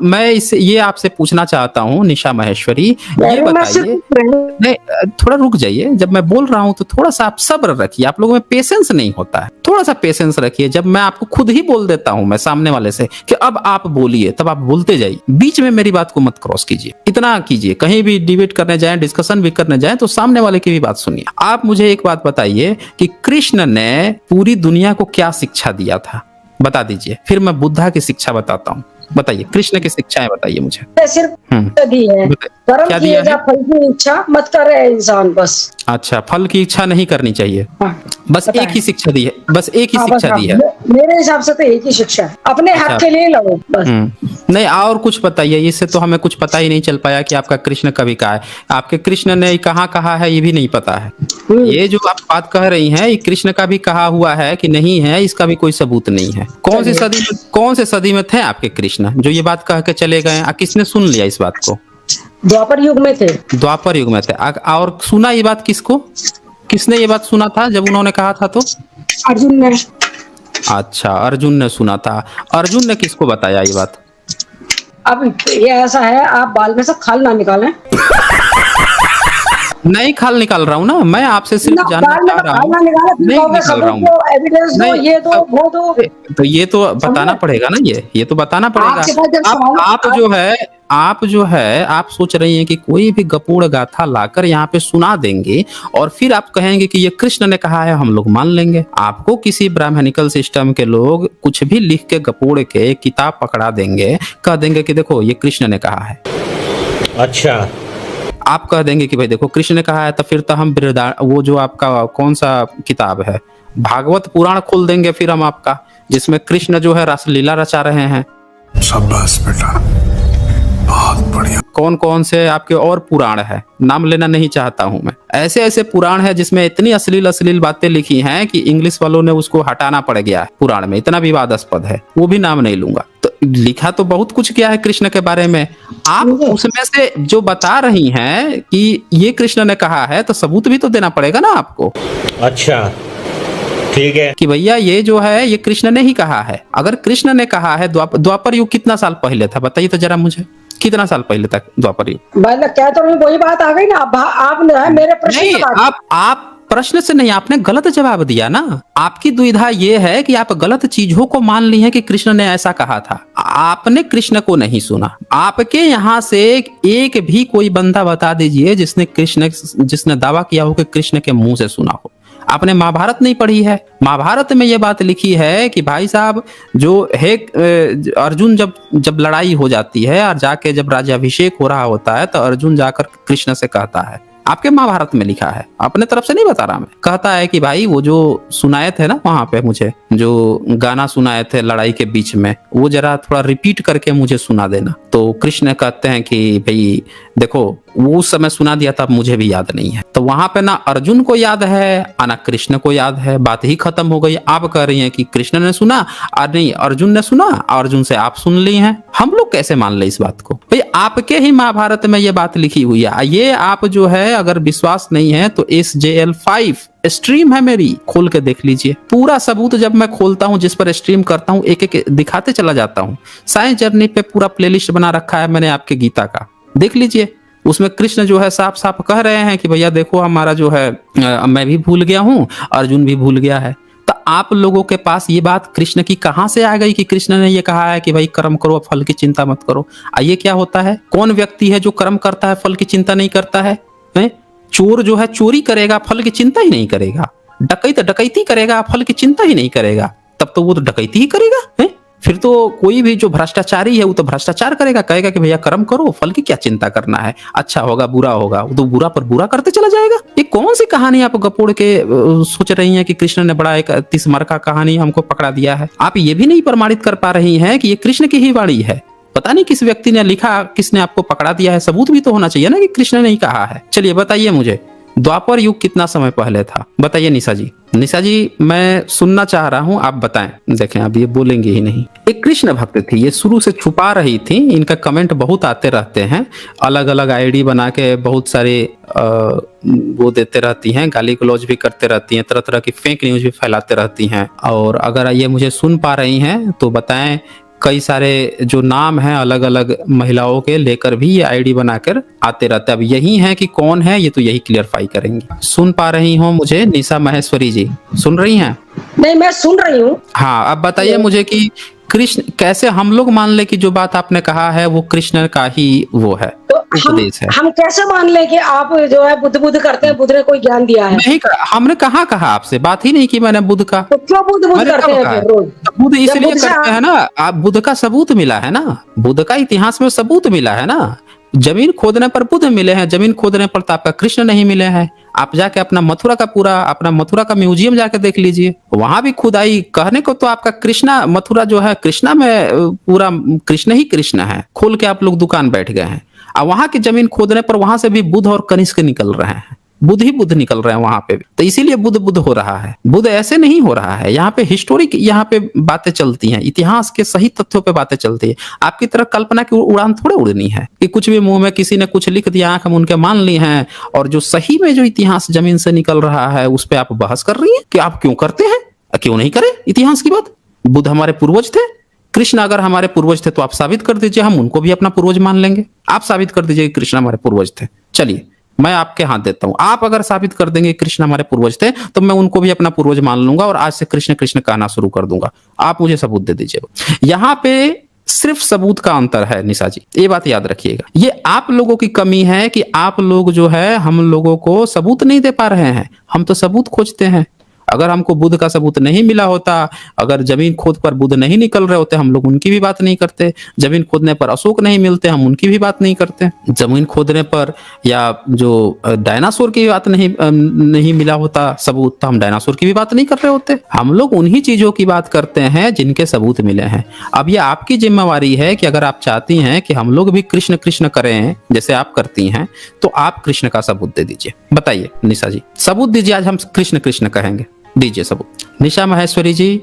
मैं ये आपसे पूछना चाहता हूँ निशा महेश्वरी, ये बताइए। नहीं, थोड़ा रुक जाइए, जब मैं बोल रहा हूँ तो थोड़ा सा आप सब्र रखिए। आप लोगों में पेशेंस नहीं होता है, थोड़ा सा पेशेंस रखिए। जब मैं आपको खुद ही बोल देता हूँ मैं सामने वाले से कि अब आप बोलिए, तब आप बोलते जाइए, बीच में मेरी बात को मत क्रॉस कीजिए। इतना कीजिए, कहीं भी डिबेट करने जाएं, डिस्कशन भी करने जाएं तो सामने वाले की भी बात सुनिए। आप मुझे एक बात बताइए कि कृष्ण ने पूरी दुनिया को क्या शिक्षा दिया था? बता दीजिए, फिर मैं बुद्धा की शिक्षा बताता हूँ। बताइए, कृष्ण की शिक्षाएं बताइए मुझे। सिर्फ दी है, कर्म किए जा, फल की इच्छा मत करे इंसान बस। अच्छा, फल की इच्छा नहीं करनी चाहिए। बस एक ही शिक्षा दी है, बस एक ही शिक्षा दी है। मेरे हिसाब से तो एक ही शिक्षा है, अपने हक के लिए लड़ो बस। नहीं, और कुछ बताइए। इससे तो हमें कुछ पता ही नहीं चल पाया कि आपका कृष्ण कभी कहा है। आपके कृष्ण ने कहाँ कहा है ये भी नहीं पता है। ये जो आप बात कह रही हैं, ये कृष्ण का भी कहा हुआ है कि नहीं है, इसका भी कोई सबूत नहीं है। कौन से सदी में थे आपके कृष्ण जो ये बात कह के चले गए? किसने सुन लिया इस बात को? द्वापर युग में थे। द्वापर युग में थे। और सुना ये बात किसको? किसने ये बात सुना था जब उन्होंने कहा था? तो अर्जुन ने। अच्छा, अर्जुन ने सुना था। अर्जुन ने किसको बताया ये बात? अब ये ऐसा है, आप बाल में से खाल ना निकालें। नहीं खाल निकाल रहा हूँ ना, मैं आपसे सिर्फ जानना चाह रहा हूँ। नहीं निकाल रहा हूँ। तो ये तो बताना पड़ेगा ना, ये तो बताना पड़ेगा। आप जो है आप सोच रही हैं कि कोई भी गपोड़ गाथा लाकर यहाँ पे सुना देंगे और फिर आप कहेंगे कि ये कृष्ण ने कहा है, हम लोग मान लेंगे। आपको किसी ब्राह्मणिकल सिस्टम के लोग कुछ भी लिख के गपोड़ के किताब पकड़ा देंगे, कह देंगे कि देखो ये कृष्ण ने कहा है। अच्छा, आप कह देंगे कि भाई देखो कृष्ण ने कहा है, तो फिर तो हम वो जो आपका कौन सा किताब है, भागवत पुराण खोल देंगे फिर हम आपका, जिसमें कृष्ण जो है रासलीला रचा रहे हैं। शाबाश बेटा, बहुत बढ़िया। कौन कौन से आपके और पुराण है, नाम लेना नहीं चाहता हूं मैं। ऐसे ऐसे पुराण है जिसमें इतनी अश्लील बातें लिखी हैं कि इंग्लिश वालों ने उसको हटाना पड़ गया है। पुराण में इतना विवादास्पद है, वो भी नाम नहीं लूंगा। तो लिखा तो बहुत कुछ किया है कृष्ण के बारे में। आप उसमें से जो बता रही हैं कि ये कृष्ण ने कहा है, तो सबूत भी तो देना पड़ेगा ना आपको। अच्छा, ठीक है। कि भैया ये जो है ये कृष्ण ने ही कहा है। अगर कृष्ण ने कहा है, द्वापर युग कितना साल पहले था बताइए तो जरा मुझे, कितना साल पहले तक द्वापर युग? मतलब क्या तो वही बात आ गई ना, आप जो है मेरे प्रश्न नहीं, का बात- आप प्रश्न से नहीं, आपने गलत जवाब दिया ना। आपकी दुविधा ये है कि आप गलत चीजों को मान ली है कि कृष्ण ने ऐसा कहा था। आपने कृष्ण को नहीं सुना। आपके यहाँ से एक भी कोई बंदा बता दीजिए जिसने दावा किया हो कि कृष्ण के मुंह से सुना हो। आपने महाभारत नहीं पढ़ी है? महाभारत में यह बात लिखी है कि भाई साहब जो है अर्जुन जब लड़ाई हो जाती है और जाके जब राज्याभिषेक हो रहा होता है तो अर्जुन जाकर कृष्ण से कहता है, आपके महाभारत में लिखा है, अपने तरफ से नहीं बता रहा मैं, कहता है कि भाई वो जो सुनाए थे ना वहां पे मुझे जो गाना सुनाए थे लड़ाई के बीच में, वो जरा थोड़ा रिपीट करके मुझे सुना देना। तो कृष्ण कहते हैं कि भाई देखो वो उस समय सुना दिया था, मुझे भी याद नहीं है। तो वहां पे ना अर्जुन को याद है और ना कृष्ण को याद है, बात ही खत्म हो गई। आप कह रही हैं कि कृष्ण ने सुना और नहीं अर्जुन ने सुना, अर्जुन से आप सुन ली हैं। हम लोग कैसे मान ले इस बात को? भाई आपके ही महाभारत में ये बात लिखी हुई है। ये आप जो है अगर विश्वास नहीं है तो SJL5 स्ट्रीम है मेरी, खोल के देख लीजिए। पूरा सबूत जब मैं खोलता हूं, जिस पर स्ट्रीम करता हूं, एक एक दिखाते चला जाता हूं। साइंस जर्नी पे पूरा प्लेलिस्ट बना रखा है मैंने आपके गीता का, देख लीजिए। उसमें कृष्ण जो है साफ साफ कह रहे हैं कि भैया देखो हमारा जो है मैं भी भूल गया हूं, अर्जुन भी भूल गया है। तो आप लोगों के पास ये बात कृष्ण की कहां से आ गई कि कृष्ण ने ये कहा है कि भाई कर्म करो फल की चिंता मत करो? आइए क्या होता है, कौन व्यक्ति है जो कर्म करता है फल की चिंता नहीं करता है? चोर जो है चोरी करेगा फल की चिंता ही नहीं करेगा, डकैत डकैती करेगा फल की चिंता ही नहीं करेगा, तब तो वो तो डकैती ही करेगा है? फिर तो कोई भी जो भ्रष्टाचारी है वो तो भ्रष्टाचार करेगा, कहेगा कि भैया कर्म करो फल की क्या चिंता करना है, अच्छा होगा बुरा होगा, वो तो बुरा पर बुरा करते चला जाएगा। ये कौन सी कहानी आप गपोड़ के सोच रही हैं कि कृष्ण ने बड़ा एक 30 मर का कहानी हमको पकड़ा दिया है? आप ये भी नहीं प्रमाणित कर पा रही हैं कि ये कृष्ण की ही वाणी है। पता नहीं किस व्यक्ति ने लिखा, किसने आपको पकड़ा दिया है, सबूत भी तो होना चाहिए ना कि कृष्ण ने ही कहा है। चलिए बताइए मुझे, द्वापर युग कितना समय पहले था बताइए निशा जी। निशा जी मैं सुनना चाह रहा हूं, आप बताएं। देखें अब ये बोलेंगे ही नहीं। एक कृष्ण भक्त थी, ये शुरू से छुपा रही थी, इनका कमेंट बहुत आते रहते हैं, अलग अलग आईडी बना के बहुत सारे वो देते रहती हैं, गाली गलौज भी करते रहती हैं, तरह तरह की फेक न्यूज भी फैलाते रहती हैं। और अगर ये मुझे सुन पा रही हैं तो बताएं, कई सारे जो नाम हैं अलग अलग महिलाओं के लेकर भी ये आईडी बनाकर आते रहते हैं। अब यही है कि कौन है ये तो यही क्लियरफाई करेंगे। सुन पा रही हो मुझे निशा महेश्वरी जी, सुन रही हैं? नहीं मैं सुन रही हूँ। हाँ अब बताइए मुझे कि कृष्ण कैसे हम लोग मान ले कि जो बात आपने कहा है वो कृष्ण का ही वो है, तो उपदेश है। हम कैसे मान ले कि आप जो है बुद्ध बुद्ध करते हैं, बुद्ध ने कोई ज्ञान दिया है? नहीं हमने कहा आपसे बात ही नहीं की मैंने बुद्ध का। तो क्यों बुद्ध बुद्ध मैंने करते कब हैं कहा? फिर रोज? बुद्ध इसलिए बुद्ध से करते हैं ना, आप बुद्ध का सबूत मिला है ना, बुद्ध का इतिहास में सबूत मिला है ना। जमीन खोदने पर बुद्ध मिले हैं, जमीन खोदने पर तो आपका कृष्ण नहीं मिले हैं। आप जाके अपना मथुरा का म्यूजियम जाके देख लीजिए, वहां भी खुदाई कहने को तो आपका कृष्णा मथुरा जो है कृष्णा में पूरा कृष्ण ही कृष्ण है, खोल के आप लोग दुकान बैठ गए हैं। और वहां की जमीन खोदने पर वहां से भी बुद्ध और कनिष्क निकल रहे हैं, बुद्ध ही बुद्ध निकल रहे हैं वहां पे भी। तो इसीलिए बुद्ध बुद्ध हो रहा है, बुद्ध ऐसे नहीं हो रहा है। यहाँ पे हिस्टोरिक यहाँ पे बातें चलती हैं, इतिहास के सही तथ्यों पे बातें चलती है। आपकी तरह कल्पना की उड़ान थोड़े उड़नी है कि कुछ भी मुंह में किसी ने कुछ लिख दिया, आंख हम उनके मान ली हैं, और जो सही में जो इतिहास जमीन से निकल रहा है उस पर आप बहस कर रही है कि आप क्यों करते हैं, क्यों नहीं करें इतिहास की बात। बुद्ध हमारे पूर्वज थे, कृष्ण अगर हमारे पूर्वज थे तो आप साबित कर दीजिए, हम उनको भी अपना पूर्वज मान लेंगे। आप साबित कर दीजिए कि कृष्ण हमारे पूर्वज थे, चलिए मैं आपके हाथ देता हूं। आप अगर साबित कर देंगे कृष्ण हमारे पूर्वज थे तो मैं उनको भी अपना पूर्वज मान लूंगा और आज से कृष्ण कृष्ण कहना शुरू कर दूंगा। आप मुझे सबूत दे दीजिए। यहाँ पे सिर्फ सबूत का अंतर है निशा जी, ये बात याद रखिएगा। ये आप लोगों की कमी है कि आप लोग जो है हम लोगों को सबूत नहीं दे पा रहे हैं। हम तो सबूत खोजते हैं। अगर हमको बुद्ध का सबूत नहीं मिला होता, अगर जमीन खोद पर बुद्ध नहीं निकल रहे होते, हम लोग उनकी भी बात नहीं करते। जमीन खोदने पर अशोक नहीं मिलते, हम उनकी भी बात नहीं करते। जमीन खोदने पर या जो डायनासोर की बात नहीं मिला होता सबूत, तो हम डायनासोर की भी बात नहीं कर रहे होते। हम लोग उन्हीं चीजों की बात करते हैं जिनके सबूत मिले हैं। अब ये आपकी जिम्मेवारी है कि अगर आप चाहती हैं कि हम लोग भी कृष्ण कृष्ण करें जैसे आप करती हैं, तो आप कृष्ण का सबूत दे दीजिए। बताइए निशा जी, सबूत दीजिए, आज हम कृष्ण कृष्ण कहेंगे, दीजिए सबूत। निशा महेश्वरी जी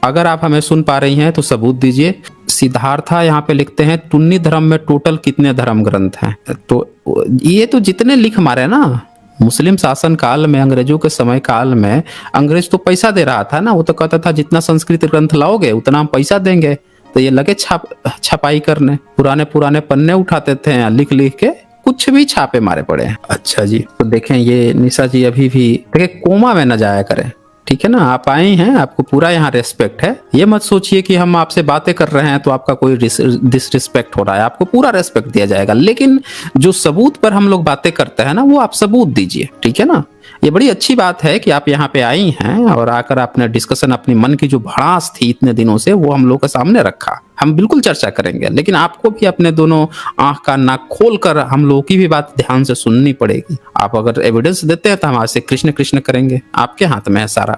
अगर आप हमें सुन पा रही हैं तो सबूत दीजिए। सिद्धार्था यहाँ पे लिखते हैं टुन्नी धर्म में टोटल कितने धर्म ग्रंथ हैं? तो ये तो जितने लिख मारे ना मुस्लिम शासन काल में, अंग्रेजों के समय काल में अंग्रेज तो पैसा दे रहा था ना, वो तो कहता था जितना संस्कृत ग्रंथ लाओगे उतना हम पैसा देंगे। तो ये लगे छपाई करने, पुराने पुराने पन्ने उठाते थे, लिख लिख के कुछ भी छापे मारे पड़े हैं। अच्छा जी, तो देखें ये निशा जी अभी भी देखें कोमा में न जाया करें, ठीक है ना। आप आए हैं, आपको पूरा यहाँ रेस्पेक्ट है। ये मत सोचिए कि हम आपसे बातें कर रहे हैं तो आपका कोई डिसरिस्पेक्ट हो रहा है, आपको पूरा रेस्पेक्ट दिया जाएगा। लेकिन जो सबूत पर हम लोग बातें करते हैं ना, वो आप सबूत दीजिए, ठीक है ना। ये बड़ी अच्छी बात है कि आप यहाँ पे आई हैं और आकर आपने डिस्कशन, अपनी मन की जो भड़ास थी इतने दिनों से, वो हम लोग के सामने रखा। हम बिल्कुल चर्चा करेंगे, लेकिन आपको भी अपने दोनों आंख का नाक खोल कर हम लोगों की भी बात ध्यान से सुननी पड़ेगी। आप अगर एविडेंस देते हैं तो हम आपसे कृष्ण कृष्ण करेंगे। आपके हाथ में है सारा,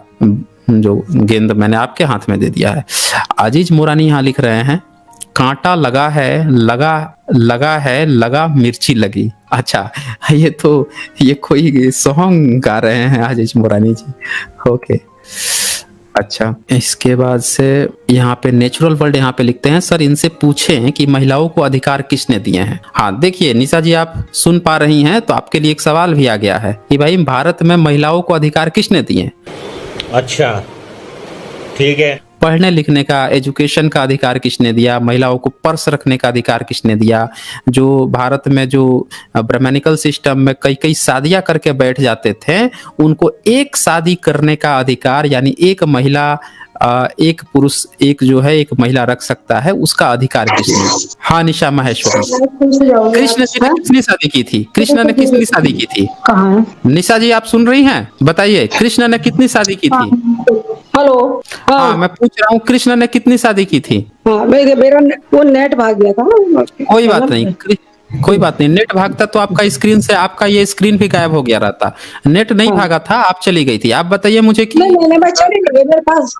जो गेंद मैंने आपके हाथ में दे दिया है। आजीज मोरानी यहाँ लिख रहे हैं, कांटा लगा है, लगा मिर्ची लगी। अच्छा, ये कोई सॉन्ग गा रहे हैं आजीज मोरानी जी। ओके, अच्छा, इसके बाद से यहाँ पे नेचुरल वर्ल्ड यहाँ पे लिखते हैं, सर इनसे पूछें कि महिलाओं को अधिकार किसने दिए हैं। हाँ देखिए निशा जी, आप सुन पा रही हैं तो आपके लिए एक सवाल भी आ गया है कि भाई भारत में महिलाओं को अधिकार किसने दिए। अच्छा ठीक है, पढ़ने लिखने का, एजुकेशन का अधिकार किसने दिया, महिलाओं को पर्स रखने का अधिकार किसने दिया। जो भारत में जो ब्राह्मणिकल सिस्टम में कई कई शादियां करके बैठ जाते थे, उनको एक शादी करने का अधिकार, यानी एक महिला एक पुरुष एक जो है एक महिला रख सकता है, उसका अधिकार किसने। हाँ निशा माहेश्वरी, कृष्ण जी ने कितनी शादी की थी, कृष्ण ने कितनी शादी की थी। कहाँ? निशा जी आप सुन रही हैं, बताइए कृष्ण ने कितनी शादी की थी। हेलो, हाँ मैं पूछ रहा हूँ कृष्ण ने कितनी शादी की थी। हाँ मेरा वो नेट भाग गया था। कोई बात नहीं, कोई बात नहीं, नेट भागता तो आपका स्क्रीन से आपका ये स्क्रीन भी गायब हो गया रहता। नेट नहीं भागा था, आप चली गई थी। आप बताइए मुझे कि नहीं मैं चली गई, मेरे पास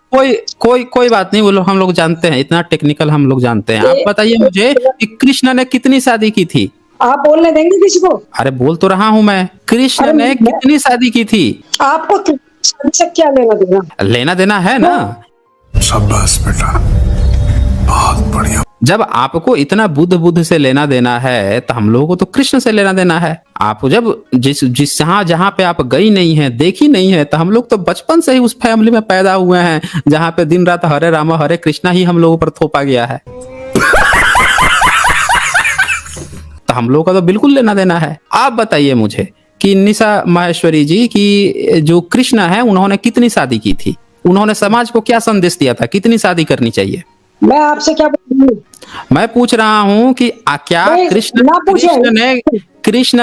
कोई बात नहीं, वो लोग हम लोग जानते हैं, इतना टेक्निकल हम लोग जानते हैं। आप बताइए मुझे कि कृष्ण ने कितनी शादी की थी। आप बोलने देंगे किसी को? अरे बोल तो रहा हूँ मैं, कृष्ण ने कितनी शादी की थी। आपको से क्या लेना देना? लेना देना है ना। शाबाश बेटा, बहुत बढ़िया। जब आपको इतना बुद्ध से लेना देना है तो हम लोगों को तो कृष्ण से लेना देना है। आप जब जिस जहाँ पे आप गई नहीं है, देखी नहीं है, तो हम लोग तो बचपन से ही उस फैमिली में पैदा हुए हैं जहाँ पे दिन रात हरे रामा हरे कृष्णा ही हम लोगों पर थोपा गया है। तो हम लोगों का तो बिल्कुल लेना देना है। आप बताइए मुझे कि निशा माहेश्वरी जी की जो कृष्ण है उन्होंने कितनी शादी की थी, उन्होंने समाज को क्या संदेश दिया था, कितनी शादी करनी चाहिए। मैं आपसे क्या पूछूं? मैं पूछ रहा हूँ कि क्या कृष्ण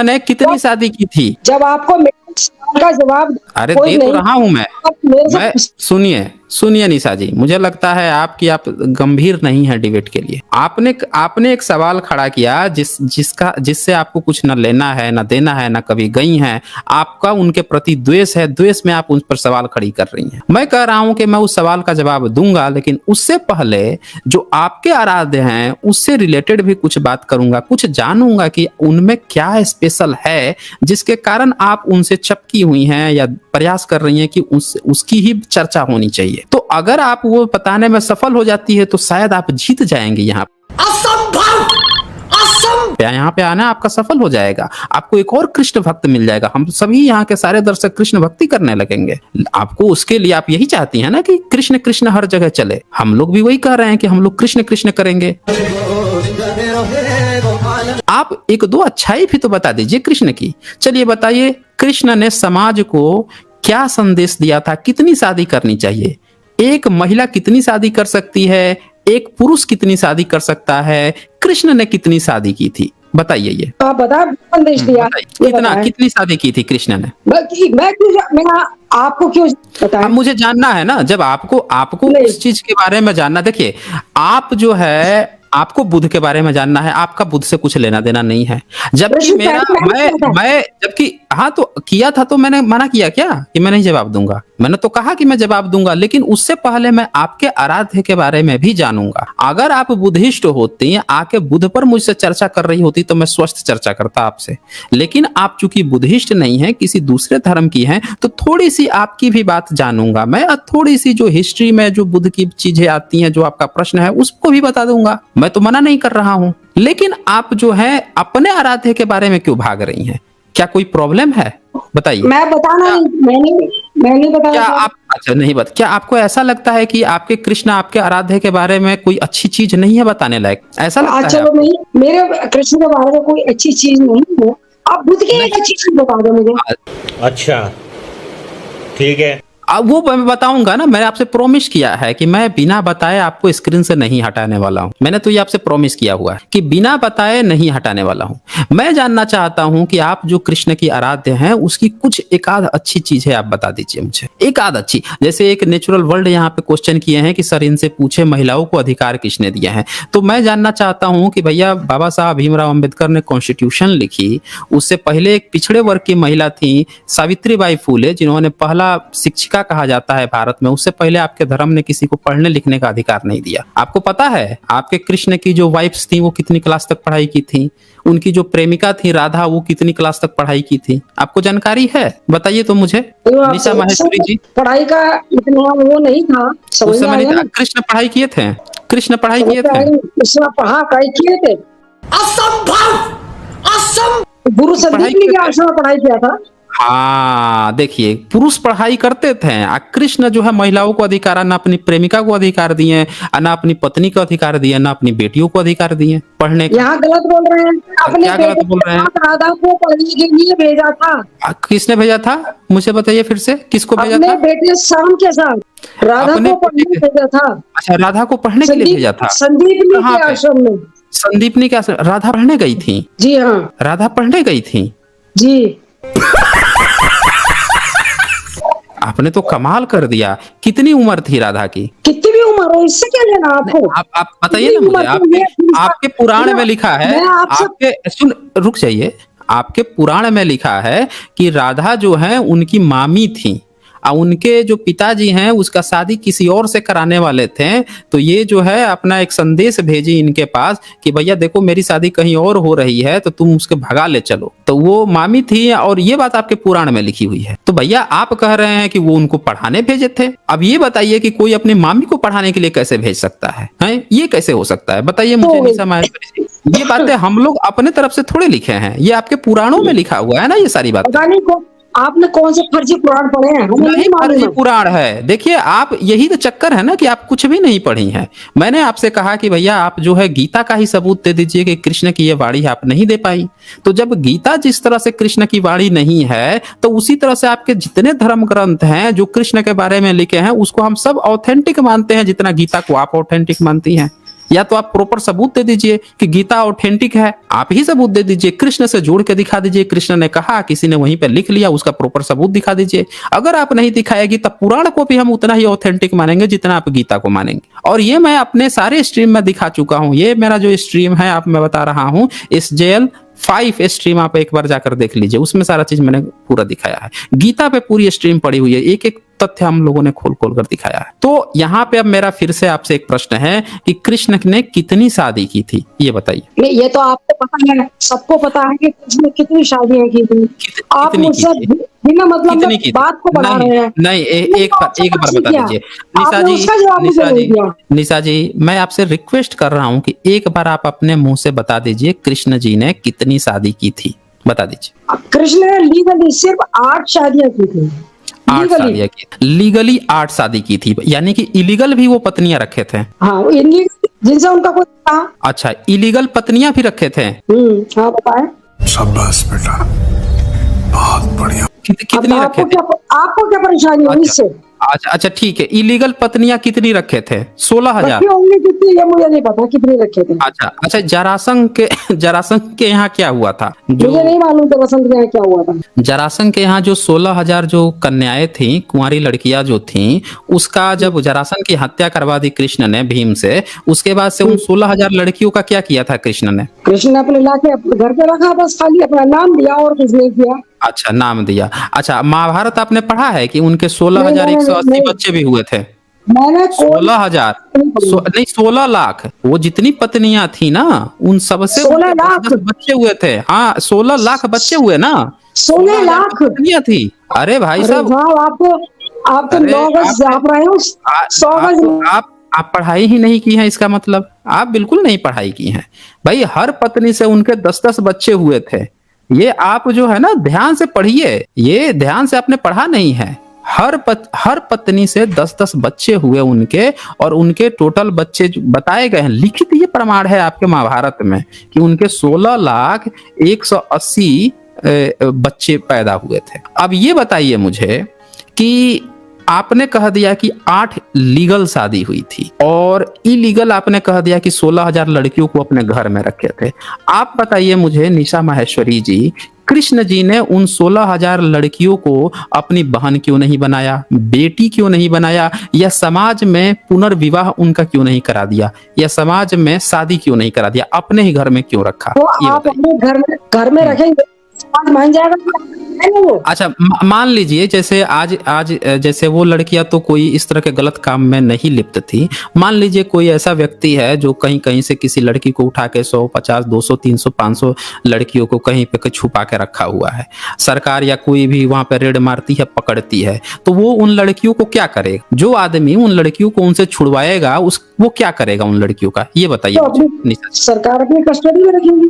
ने कितनी शादी की थी। जब आपको मेरे सवाल का जवाब अरे दे तो रहा हूँ मैं सुनिए निशा जी, मुझे लगता है आप गंभीर नहीं है डिबेट के लिए। आपने एक सवाल खड़ा किया जिससे आपको कुछ न लेना है न देना है, न कभी गई हैं, आपका उनके प्रति द्वेष है, द्वेष में आप उन पर सवाल खड़ी कर रही हैं। मैं कह रहा हूं कि मैं उस सवाल का जवाब दूंगा, लेकिन उससे पहले जो आपके आराध्य हैं उससे रिलेटेड भी कुछ बात करूंगा, कुछ जानूंगा कि उनमें क्या स्पेशल है जिसके कारण आप उनसे चपकी हुई हैं या प्रयास कर रही हैं कि उसकी ही चर्चा होनी चाहिए। तो अगर आप वो बताने में सफल हो जाती है तो शायद आप जीत जाएंगे। यहाँ पे आना आपका सफल हो जाएगा, आपको एक और कृष्ण भक्त मिल जाएगा, हम सभी यहाँ के सारे दर्शक कृष्ण भक्ति करने लगेंगे। आपको उसके लिए आप यही चाहती हैं ना कि कृष्ण कृष्ण हर जगह चले। हम लोग भी वही कह रहे हैं कि हम लोग कृष्ण कृष्ण करेंगे। आप एक दो अच्छाई भी तो बता दीजिए कृष्ण की। चलिए बताइए, कृष्ण ने समाज को क्या संदेश दिया था, कितनी शादी करनी चाहिए, एक महिला कितनी शादी कर सकती है, एक पुरुष कितनी शादी कर सकता है, कृष्ण ने कितनी शादी की थी, बताइए। ये आप बता, संदेश दिया कितनी शादी की थी कृष्ण ने। मैं आपको क्यों बताया? मुझे जानना है ना, जब आपको उस चीज के बारे में जानना। देखिए आप जो है, आपको बुद्ध के बारे में जानना है, आपका बुद्ध से कुछ लेना देना नहीं है। जबकि जबकि हाँ तो किया था, तो मैंने मना किया क्या कि मैं नहीं जवाब दूंगा? मैंने तो कहा कि मैं जवाब दूंगा, लेकिन उससे पहले मैं आपके आराध्य के बारे में भी जानूंगा। अगर आप बुद्धिस्ट होती, आके बुद्ध पर मुझसे चर्चा कर रही होती तो मैं स्वस्थ चर्चा करता आपसे। लेकिन आप चूंकि बुद्धिस्ट नहीं है, किसी दूसरे धर्म की हैं, तो थोड़ी सी आपकी भी बात जानूंगा मैं, और थोड़ी सी जो हिस्ट्री में जो बुद्ध की चीजें आती हैं, जो आपका प्रश्न है उसको भी बता दूंगा। मैं तो मना नहीं कर रहा हूं, लेकिन आप जो है अपने आराध्य के बारे में क्यों भाग रही हैं? क्या कोई प्रॉब्लम है? बताइए। मैं बताना क्या नहीं, मैं नहीं बताया क्या था। आप अच्छा नहीं बता, क्या आपको ऐसा लगता है कि आपके कृष्ण, आपके आराध्य के बारे में कोई अच्छी चीज नहीं है बताने लायक? ऐसा लगता है चलो आपको? नहीं, मेरे कृष्ण के बारे में कोई अच्छी चीज नहीं है। आप बुद्ध की एक नहीं। अच्छी चीज बता दो मुझे। अच्छा, ठीक है। अब वो मैं बताऊंगा ना, मैंने आपसे प्रॉमिस किया है कि मैं बिना बताए आपको स्क्रीन से नहीं हटाने वाला हूं। मैंने तो ये आपसे प्रॉमिस किया हुआ है कि बिना बताए नहीं हटाने वाला हूं। मैं जानना चाहता हूं कि आप जो कृष्ण की आराध्य हैं उसकी कुछ एक आध अच्छी चीज है, आप बता दीजिए मुझे एक आध अच्छी। जैसे एक नेचुरल वर्ल्ड यहाँ पे क्वेश्चन किए हैं कि सर इनसे पूछे महिलाओं को अधिकार किसने दिया है, तो मैं जानना चाहता हूं कि भैया बाबा साहब भीमराव अम्बेडकर ने कॉन्स्टिट्यूशन लिखी, उससे पहले एक पिछड़े वर्ग की महिला थी सावित्रीबाई फूले, जिन्होंने पहला शिक्षिका कहा जाता है भारत में। उससे पहले आपके धर्म ने किसी को पढ़ने लिखने का अधिकार नहीं दिया। आपको पता है आपके कृष्ण की जो वाइफ्स थी वो कितनी क्लास तक पढ़ाई की थी? उनकी जो प्रेमिका थी राधा, वो कितनी क्लास तक पढ़ाई की थी? आपको जानकारी है? बताइए तो मुझे। निशा माहेश्वरी जी, पढ़ाई का इतना वो नहीं था, समझ उस में समय नहीं आया था। ना। कृष्ण पढ़ाई किए थे? कृष्ण पढ़ाई समझ किए में थे? आया, उसमें पढ़ाई किए थे। गुरु पढ़ाई संदीप ने किए क्या थे? आश्रम में पढ़ाई किया था? हाँ देखिए, पुरुष पढ़ाई करते थे, कृष्ण जो है महिलाओं को अधिकार, ना अपनी प्रेमिका को अधिकार दिए, ना अपनी पत्नी को अधिकार दिए, ना अपनी बेटियों को अधिकार दिए पढ़ने का। यहाँ गलत बोल रहे हैं। अपने क्या गलत बेटे बोल के रहे हैं? साथ राधा को पढ़ने के लिए भेजा था। किसने भेजा था? मुझे बताइए फिर से, किसको भेजा अपने था? बेटे श्याम के साथ राधा अपने को बेटे पढ़ने के, भेजा था। अच्छा राधा को पढ़ने के लिए भेजा था? संदीपनी कहाँ के पे? आश्रम में। संदीपनी के आश्रम? राधा पढ़ने गई थी? जी हाँ। राधा पढ़ने गई थी? जी। आपने तो कमाल कर दिया। कितनी उम्र थी राधा की? कितनी भी उम्र हो, इससे क्या लेना आपको? आप बताइए कितनी ना मुझे। उम्र की आपके है? आपके पुराण में लिखा है, मैं आपसे आपके सुन, रुक जाइए। आपके पुराण में लिखा है कि राधा जो है उनकी मामी थी, और उनके जो पिताजी हैं उसका शादी किसी और से कराने वाले थे। तो ये जो है अपना एक संदेश भेजी इनके पास कि भैया देखो मेरी शादी कहीं और हो रही है, तो तुम उसके भगा ले चलो। तो वो मामी थी, और ये बात आपके पुराण में लिखी हुई है। तो भैया आप कह रहे हैं कि वो उनको पढ़ाने भेजे थे। अब ये बताइए कि कोई अपनी मामी को पढ़ाने के लिए कैसे भेज सकता है? हैं? ये कैसे हो सकता है? बताइए मुझे निशा माहेश्वरी जी। ये बातें हम लोग अपने तरफ से थोड़े लिखे हैं, ये आपके पुराणों में लिखा हुआ है ना ये सारी बातें। पता नहीं आपने कौन से फर्जी पुराण पढ़े हैं, हमें नहीं नहीं फर्जी मालूम। पुराण है। देखिए आप, यही तो चक्कर है ना कि आप कुछ भी नहीं पढ़ी हैं। मैंने आपसे कहा कि भैया आप जो है गीता का ही सबूत दे दीजिए कि कृष्ण की ये वाणी आप नहीं दे पाई। तो जब गीता जिस तरह से कृष्ण की वाणी नहीं है, तो उसी तरह से आपके जितने धर्म ग्रंथ हैं जो कृष्ण के बारे में लिखे हैं उसको हम सब ऑथेंटिक मानते हैं, जितना गीता को आप ऑथेंटिक मानती हैं। या तो आप प्रॉपर सबूत दे दीजिए कि गीता ऑथेंटिक है, आप ही सबूत दे दीजिए, कृष्ण से जोड़ के दिखा दीजिए। कृष्ण ने कहा, किसी ने वहीं पे लिख लिया, उसका प्रॉपर सबूत दिखा दीजिए। अगर आप नहीं दिखाएगी तब पुराण को भी हम उतना ही ऑथेंटिक मानेंगे जितना आप गीता को मानेंगे। और ये मैं अपने सारे स्ट्रीम में दिखा चुका हूं। ये मेरा जो स्ट्रीम है, आप मैं बता रहा हूं, इस जेल 5 स्ट्रीम आप एक बार जाकर देख लीजिए, उसमें सारा चीज मैंने पूरा दिखाया है। गीता पे पूरी स्ट्रीम पड़ी हुई है, एक एक तथ्य हम लोगों ने खोल खोल कर दिखाया है। तो यहाँ पे अब मेरा फिर से आपसे एक प्रश्न है कि कृष्ण ने कितनी शादी की थी, ये बताइए। नहीं, ये तो आपको पता है, सबको पता है कि कृष्ण ने कितनी शादियां की थी। आप कितनी मुझसे की थी? बिना मतलब कितनी में की थी? बात को बढ़ा नहीं रहे हैं। नहीं, एक बार बता दीजिए निशा आपने जी। उसका जवाब मुझे निशा नहीं जी, दिया। निशा जी, मैं आपसे रिक्वेस्ट कर रहा हूं कि एक बार आप अपने मुंह से बता दीजिए कृष्ण जी ने कितनी शादी की थी, बता दीजिए। कृष्ण ने लीगली सिर्फ 8 शादियां की थी। 8 शादियां की, लीगली 8 शादी की थी, यानी कि इलीगल भी वो पत्नियां रखे थे। हाँ, जिनसे उनका कोई था। अच्छा, इलीगल पत्नियां भी रखे थे? हाँ बताए। शाबाश बेटा, बहुत बढ़िया। कितनी रखे थे? आपको क्या परेशानी हुई इससे? अच्छा ठीक है, इलीगल पत्नियां कितनी रखे थे? 16,000। होंगे कितनी, ये मुझे नहीं पता कितनी रखे थे। अच्छा, जरासंध के यहाँ क्या हुआ था? मुझे नहीं मालूम जरासंध के यहाँ क्या हुआ था। जरासंध के यहाँ जो 16,000 जो कन्याएं थी, कुंवारी लड़कियां जो थी, उसका जब जरासंध की हत्या करवा दी कृष्ण ने भीम से, उसके बाद से उन 16,000 लड़कियों का क्या किया था कृष्ण ने? कृष्ण ने अपने लाके अपने घर पे रखा, बस खाली अपना नाम दिया और कुछ नहीं किया। अच्छा, नाम दिया। अच्छा, महाभारत आपने पढ़ा है कि उनके 16,180 बच्चे भी हुए थे? मैंने 16,000 नहीं 16 लाख, वो जितनी पत्नियां थी ना उन सबसे 16 लाख 10 बच्चे हुए थे। हाँ, 16 लाख बच्चे हुए ना, 16 लाख पत्नियां थी। अरे भाई साहब, आप तो 9 गज आप रहे हो, 100 गज। आप पढ़ाई ही नहीं की है, इसका मतलब आप बिल्कुल नहीं पढ़ाई की हैं। भाई हर पत्नी से उनके 10-10 बच्चे हुए थे, ये आप जो है ना ध्यान से पढ़िए, ये ध्यान से आपने पढ़ा नहीं है। हर पत्नी से 10-10 बच्चे हुए उनके, और उनके टोटल बच्चे जो बताए गए हैं, लिखित ये प्रमाण है आपके महाभारत में कि उनके 16,180 बच्चे पैदा हुए थे। अब ये बताइए मुझे कि आपने कह दिया कि 8 लीगल शादी हुई थी और इलीगल आपने कह दिया कि 16,000 लड़कियों को अपने घर में रखे थे। आप बताइए मुझे निशा माहेश्वरी जी, कृष्ण जी ने उन 16,000 लड़कियों को अपनी बहन क्यों नहीं बनाया, बेटी क्यों नहीं बनाया, या समाज में पुनर्विवाह उनका क्यों नहीं करा दिया, या समाज में शादी क्यों नहीं करा दिया, अपने ही घर में क्यों रखा? तो ये आप बताइए। अपने घर में रखेंगे, समाज मान जाएगा, है ना वो? अच्छा, मान लीजिए जैसे आज जैसे वो लड़कियां तो कोई इस तरह के गलत काम में नहीं लिप्त थी। मान लीजिए कोई ऐसा व्यक्ति है जो कहीं कहीं से किसी लड़की को उठा के 100, 50, 200, 300, 500 लड़कियों को कहीं पे छुपा के रखा हुआ है। सरकार या कोई भी वहां पे रेड मारती है, पकड़ती है, तो वो उन लड़कियों को क्या करेगा? जो आदमी उन लड़कियों को उनसे छुड़वाएगा वो क्या करेगा उन लड़कियों का, ये बताइए तो मुझे, अपनी निशा। सरकार अपनी कस्टडी में रखेंगी,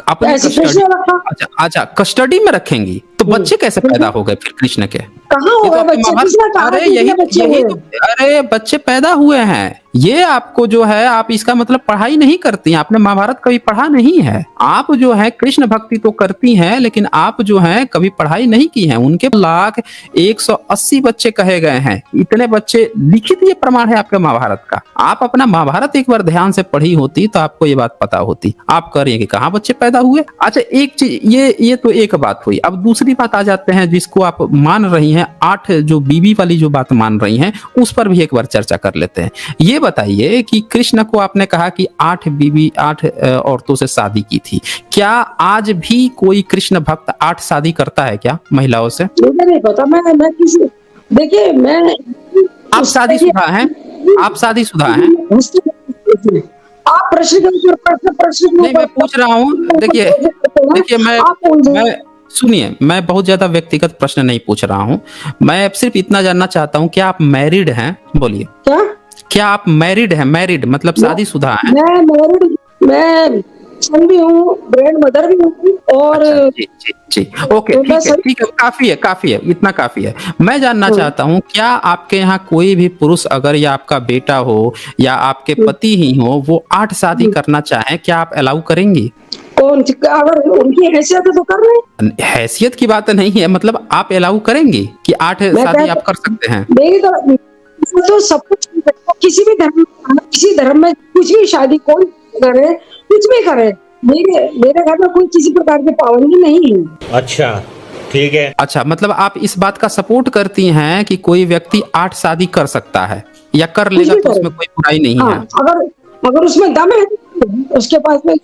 अपनी ऐसे कस्टडी, कैसे रखा? अच्छा कस्टडी में रखेंगी, तो बच्चे कैसे पैदा हो गए फिर कृष्ण के? कहाँ ये हो तो गए आपके बच्चे? महाभारत- किसने कहा अरे कि यही इतने बच्चे यही हुए? तो, अरे बच्चे पैदा हुए हैं। ये आपको जो है, आप इसका मतलब पढ़ाई नहीं करती हैं, आपने महाभारत कभी पढ़ा नहीं है। आप जो है कृष्ण भक्ति तो करती हैं, लेकिन आप जो है कभी पढ़ाई नहीं की है। उनके 1,80,000 बच्चे कहे गए हैं, इतने बच्चे, लिखित ये प्रमाण है आपके महाभारत का। आप अपना महाभारत एक बार ध्यान से पढ़ी होती तो आपको ये बात पता होती। आप कह रही हैं कि कहाँ बच्चे पैदा हुए। अच्छा, एक चीज, ये तो एक बात हुई। अब दूसरी बात आ जाते हैं जिसको आप मान रही हैं, 8 जो बीबी वाली जो बात मान रही हैं, उस पर भी एक बार चर्चा कर लेते हैं। ये बताइए कि कृष्ण को आपने कहा कि 8 बीबी, 8 औरतों से शादी की थी। क्या आज भी कोई कृष्ण भक्त 8 शादी करता है क्या महिलाओं से? मुझे नहीं पता, मैं किसी, देखिए मैं, आप शादीशुदा हैं? आप शादीशुदा हैं? आप प्रश्न के ऊपर प्रश्न के नहीं, मैं ऊपर पूछ रहा हूँ। देखिए मैं सुनिए, मैं बहुत ज्यादा व्यक्तिगत प्रश्न नहीं पूछ रहा हूँ। मैं सिर्फ इतना जानना चाहता हूँ, क्या आप मैरिड हैं? बोलिए, क्या आप मैरिड हैं? मैरिड मतलब शादीशुदा हैं? मैं मैरिड, मैं सन भी हूँ, ग्रैंड मदर भी हूँ, और अच्छा, जी, ओके, तो ठीक है, काफी है, इतना काफी है। मैं जानना चाहता हूँ, क्या आपके यहाँ कोई भी पुरुष, अगर या आपका बेटा हो या आपके पति ही हो, वो 8 शादी करना चाहे, क्या आप अलाउ करेंगी? कौन, अगर उनकी हैसियत है तो कर रहे हैं। हैसियत की बात नहीं है, मतलब आप अलाउ करेंगी कि 8 शादी आप कर सकते हैं? नहीं तो सब कुछ, किसी भी धर्म में कुछ भी शादी कोई करे, कुछ भी करे, मेरे घर में कोई किसी प्रकार की पाबंदी नहीं है। अच्छा, ठीक है। अच्छा, मतलब आप इस बात का सपोर्ट करती हैं कि कोई व्यक्ति 8 शादी कर सकता है या कर लेगा तो उसमें कोई बुराई नहीं है? अगर उसमें दम है, उसके पास में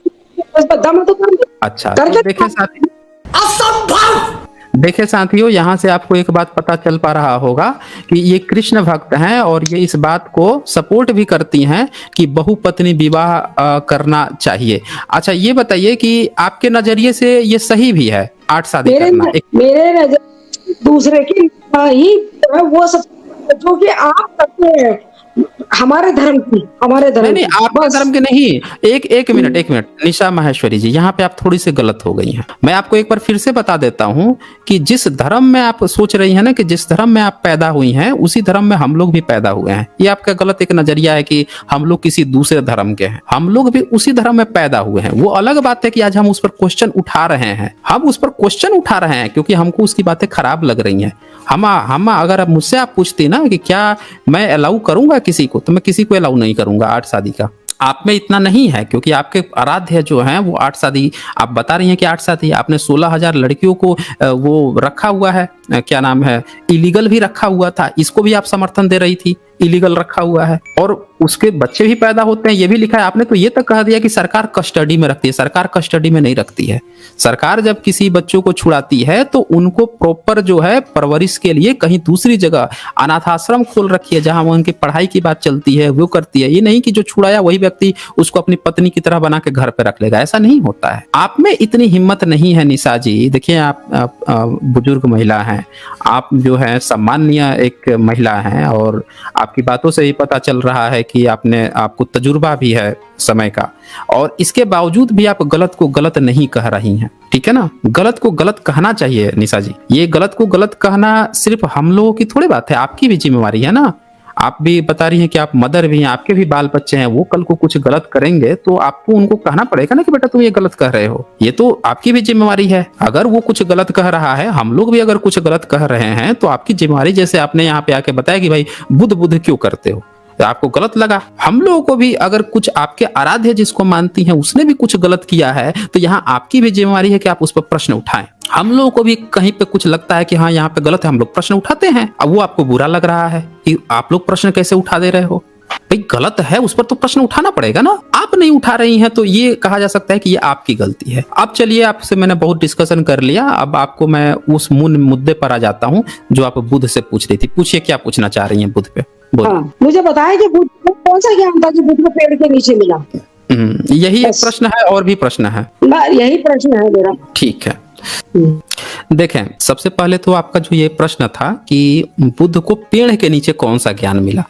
दम है तो कर ले। अच्छा, तो देखें साथी, असंभव। देखे साथियों, यहाँ से आपको एक बात पता चल पा रहा होगा कि ये कृष्ण भक्त हैं और ये इस बात को सपोर्ट भी करती हैं कि बहुपत्नी विवाह करना चाहिए। अच्छा, ये बताइए कि आपके नजरिए से ये सही भी है 8 शादी करना? मेरे नजर दूसरे की ही वो सब जो कि आप करते हैं, हमारे धर्म की, नहीं, आपके धर्म के नहीं। एक मिनट निशा माहेश्वरी जी, यहाँ पे आप थोड़ी सी गलत हो गई हैं। मैं आपको एक बार फिर से बता देता हूँ कि जिस धर्म में आप सोच रही हैं ना कि जिस धर्म में आप पैदा हुई हैं, उसी धर्म में हम लोग भी पैदा हुए हैं। ये आपका गलत एक नजरिया है कि हम लोग किसी दूसरे धर्म के हैं। हम लोग भी उसी धर्म में पैदा हुए हैं। वो अलग बात है कि आज हम उस पर क्वेश्चन उठा रहे हैं। हम उस पर क्वेश्चन उठा रहे हैं क्योंकि हमको उसकी बातें खराब लग रही हैं। हम अगर अब मुझसे आप पूछती ना कि क्या मैं अलाउ करूंगा किसी को, तो मैं किसी को अलाउ नहीं करूंगा 8 शादी का। आप में इतना नहीं है क्योंकि आपके आराध्य जो हैं वो 8 शादी, आप बता रही हैं कि 8 शादी, आपने 16,000 लड़कियों को वो रखा हुआ है, क्या नाम है, इलीगल भी रखा हुआ था, इसको भी आप समर्थन दे रही थी, इलीगल रखा हुआ है और उसके बच्चे भी पैदा होते हैं, ये भी लिखा है। आपने तो ये तक कह दिया कि सरकार कस्टडी में रखती है। सरकार कस्टडी में नहीं रखती है। सरकार जब किसी बच्चों को छुड़ाती है तो उनको प्रॉपर जो है परवरिश के लिए कहीं दूसरी जगह अनाथ आश्रम खोल रखी है, जहां उनकी पढ़ाई की बात चलती है, वो करती है। ये नहीं कि जो छुड़ाया वही व्यक्ति उसको अपनी पत्नी की तरह बना के घर पे रख लेगा, ऐसा नहीं होता है। आप में इतनी हिम्मत नहीं है निशा जी। देखिए, आप बुजुर्ग महिला हैं, आप जो है सम्माननीय एक महिला हैं और आप आपकी बातों से ही पता चल रहा है कि आपको तजुर्बा भी है समय का, और इसके बावजूद भी आप गलत को गलत नहीं कह रही हैं। ठीक है ना, गलत को गलत कहना चाहिए निशा जी। ये गलत को गलत कहना सिर्फ हम लोगों की थोड़ी बात है, आपकी भी जिम्मेवारी है ना। आप भी बता रही हैं कि आप मदर भी हैं, आपके भी बाल बच्चे हैं, वो कल को कुछ गलत करेंगे तो आपको उनको कहना पड़ेगा ना कि बेटा तुम ये गलत कह रहे हो। ये तो आपकी भी जिम्मेवारी है। अगर वो कुछ गलत कह रहा है, हम लोग भी अगर कुछ गलत कह रहे हैं तो आपकी जिम्मेवारी, जैसे आपने यहाँ पे आके बताया कि भाई बुध बुध क्यों करते हो, आपको गलत लगा। हम लोगों को भी अगर कुछ आपके आराध्य जिसको मानती हैं उसने भी कुछ गलत किया है तो यहाँ आपकी भी जिम्मेवारी है कि आप उस पर प्रश्न उठाएं। हम लोगों को भी कहीं पे कुछ लगता है कि हाँ यहाँ पे गलत है, हम लोग प्रश्न उठाते हैं। अब वो आपको बुरा लग रहा है कि आप लोग प्रश्न कैसे उठा दे रहे हो। भाई गलत है उस पर तो प्रश्न उठाना पड़ेगा ना। आप नहीं उठा रही हैं तो ये कहा जा सकता है कि ये आपकी गलती है। अब चलिए, आपसे मैंने बहुत डिस्कशन कर लिया, अब आपको मैं उस मूल मुद्दे पर आ जाता हूँ जो आप बुध से पूछ रही थी। पूछिए क्या पूछना चाह रही हैं बुध पे। हाँ, मुझे बताया कि बुध को कौन सा ज्ञान था जो बुध को पेड़ के नीचे मिला। यही एक प्रश्न है और भी प्रश्न है, यही प्रश्न है मेरा। ठीक है, देखें सबसे पहले तो आपका जो ये प्रश्न था कि बुद्ध को पेड़ के नीचे कौन सा ज्ञान मिला,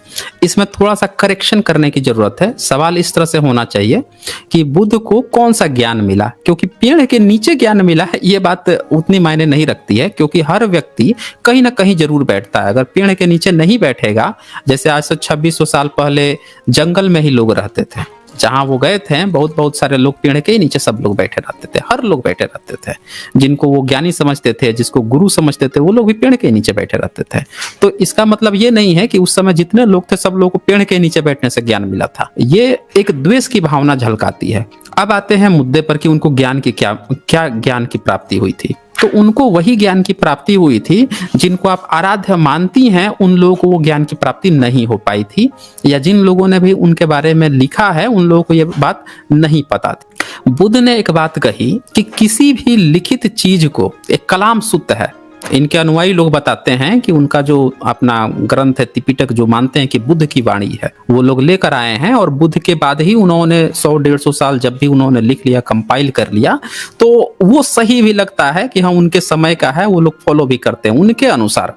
इसमें थोड़ा सा करेक्शन करने की जरूरत है। सवाल इस तरह से होना चाहिए कि बुद्ध को कौन सा ज्ञान मिला, क्योंकि पेड़ के नीचे ज्ञान मिला है ये बात उतनी मायने नहीं रखती है, क्योंकि हर व्यक्ति कहीं ना कहीं जरूर बैठता है। अगर पेड़ के नीचे नहीं बैठेगा, जैसे आज से 2600 साल पहले जंगल में ही लोग रहते थे, जहां वो गए थे बहुत सारे लोग पेड़ के नीचे सब लोग बैठे रहते थे, हर लोग बैठे रहते थे। जिनको वो ज्ञानी समझते थे, जिसको गुरु समझते थे, वो लोग भी पेड़ के नीचे बैठे रहते थे। तो इसका मतलब ये नहीं है कि उस समय जितने लोग थे सब लोगों को पेड़ के नीचे बैठने से ज्ञान मिला था। ये एक द्वेष की भावना झलकाती है। अब आते हैं मुद्दे पर कि उनको ज्ञान की क्या ज्ञान की प्राप्ति हुई थी। तो उनको वही ज्ञान की प्राप्ति हुई थी जिनको आप आराध्य मानती हैं, उन लोगों को वो ज्ञान की प्राप्ति नहीं हो पाई थी, या जिन लोगों ने भी उनके बारे में लिखा है उन लोगों को ये बात नहीं पता थी। बुद्ध ने एक बात कही कि किसी भी लिखित चीज को, एक कलाम सूत्र है, इनके अनुयायी लोग बताते हैं कि उनका जो अपना ग्रंथ है त्रिपिटक, जो मानते हैं कि बुद्ध की वाणी है, वो लोग लेकर आए हैं, और बुद्ध के बाद ही उन्होंने 100-150 साल जब भी उन्होंने लिख लिया, कंपाइल कर लिया, तो वो सही भी लगता है कि हाँ उनके समय का है, वो लोग फॉलो भी करते हैं उनके अनुसार।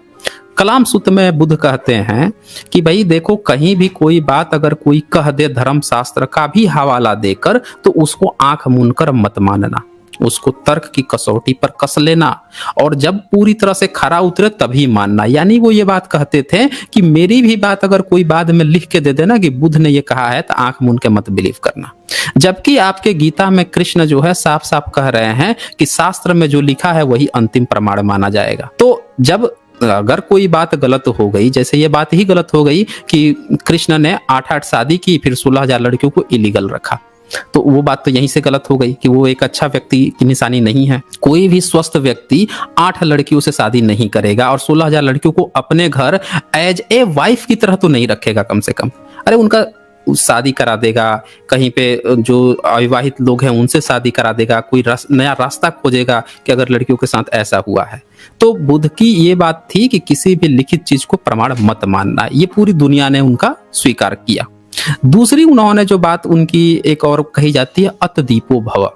कलाम सूत्र में बुद्ध कहते हैं कि भाई देखो, कहीं भी कोई बात अगर कोई कह दे धर्म शास्त्र का भी हवाला देकर, तो उसको आंख मूंदकर मत मानना, उसको तर्क की कसौटी पर कस लेना, और जब पूरी तरह से खरा उतरे तभी मानना। यानी वो ये बात कहते थे कि मेरी भी बात अगर कोई बाद में लिख के दे देना कि बुद्ध ने ये कहा है, तो आंख मूंद के मत बिलीव करना। जबकि आपके गीता में कृष्ण जो है साफ साफ कह रहे हैं कि शास्त्र में जो लिखा है वही अंतिम प्रमाण माना जाएगा। तो जब अगर कोई बात गलत हो गई, जैसे ये बात ही गलत हो गई कि कृष्ण ने 8-8 शादी की, फिर 16,000 लड़कियों को इलीगल रखा, तो वो बात तो यहीं से गलत हो गई कि वो एक अच्छा व्यक्ति की निशानी नहीं है। कोई भी स्वस्थ व्यक्ति 8 लड़कियों से शादी नहीं करेगा और 16,000 लड़कियों को अपने घर एज ए वाइफ की तरह तो नहीं रखेगा कम से कम। अरे उनका शादी करा देगा, कहीं पे जो अविवाहित लोग हैं उनसे शादी करा देगा, कोई नया रास्ता खोजेगा कि अगर लड़कियों के साथ ऐसा हुआ है। तो बुद्ध की ये बात थी कि किसी भी लिखित चीज को प्रमाण मत मानना, ये पूरी दुनिया ने उनका स्वीकार किया। दूसरी उन्होंने जो बात उनकी एक और कही जाती है, अत दीपो भव,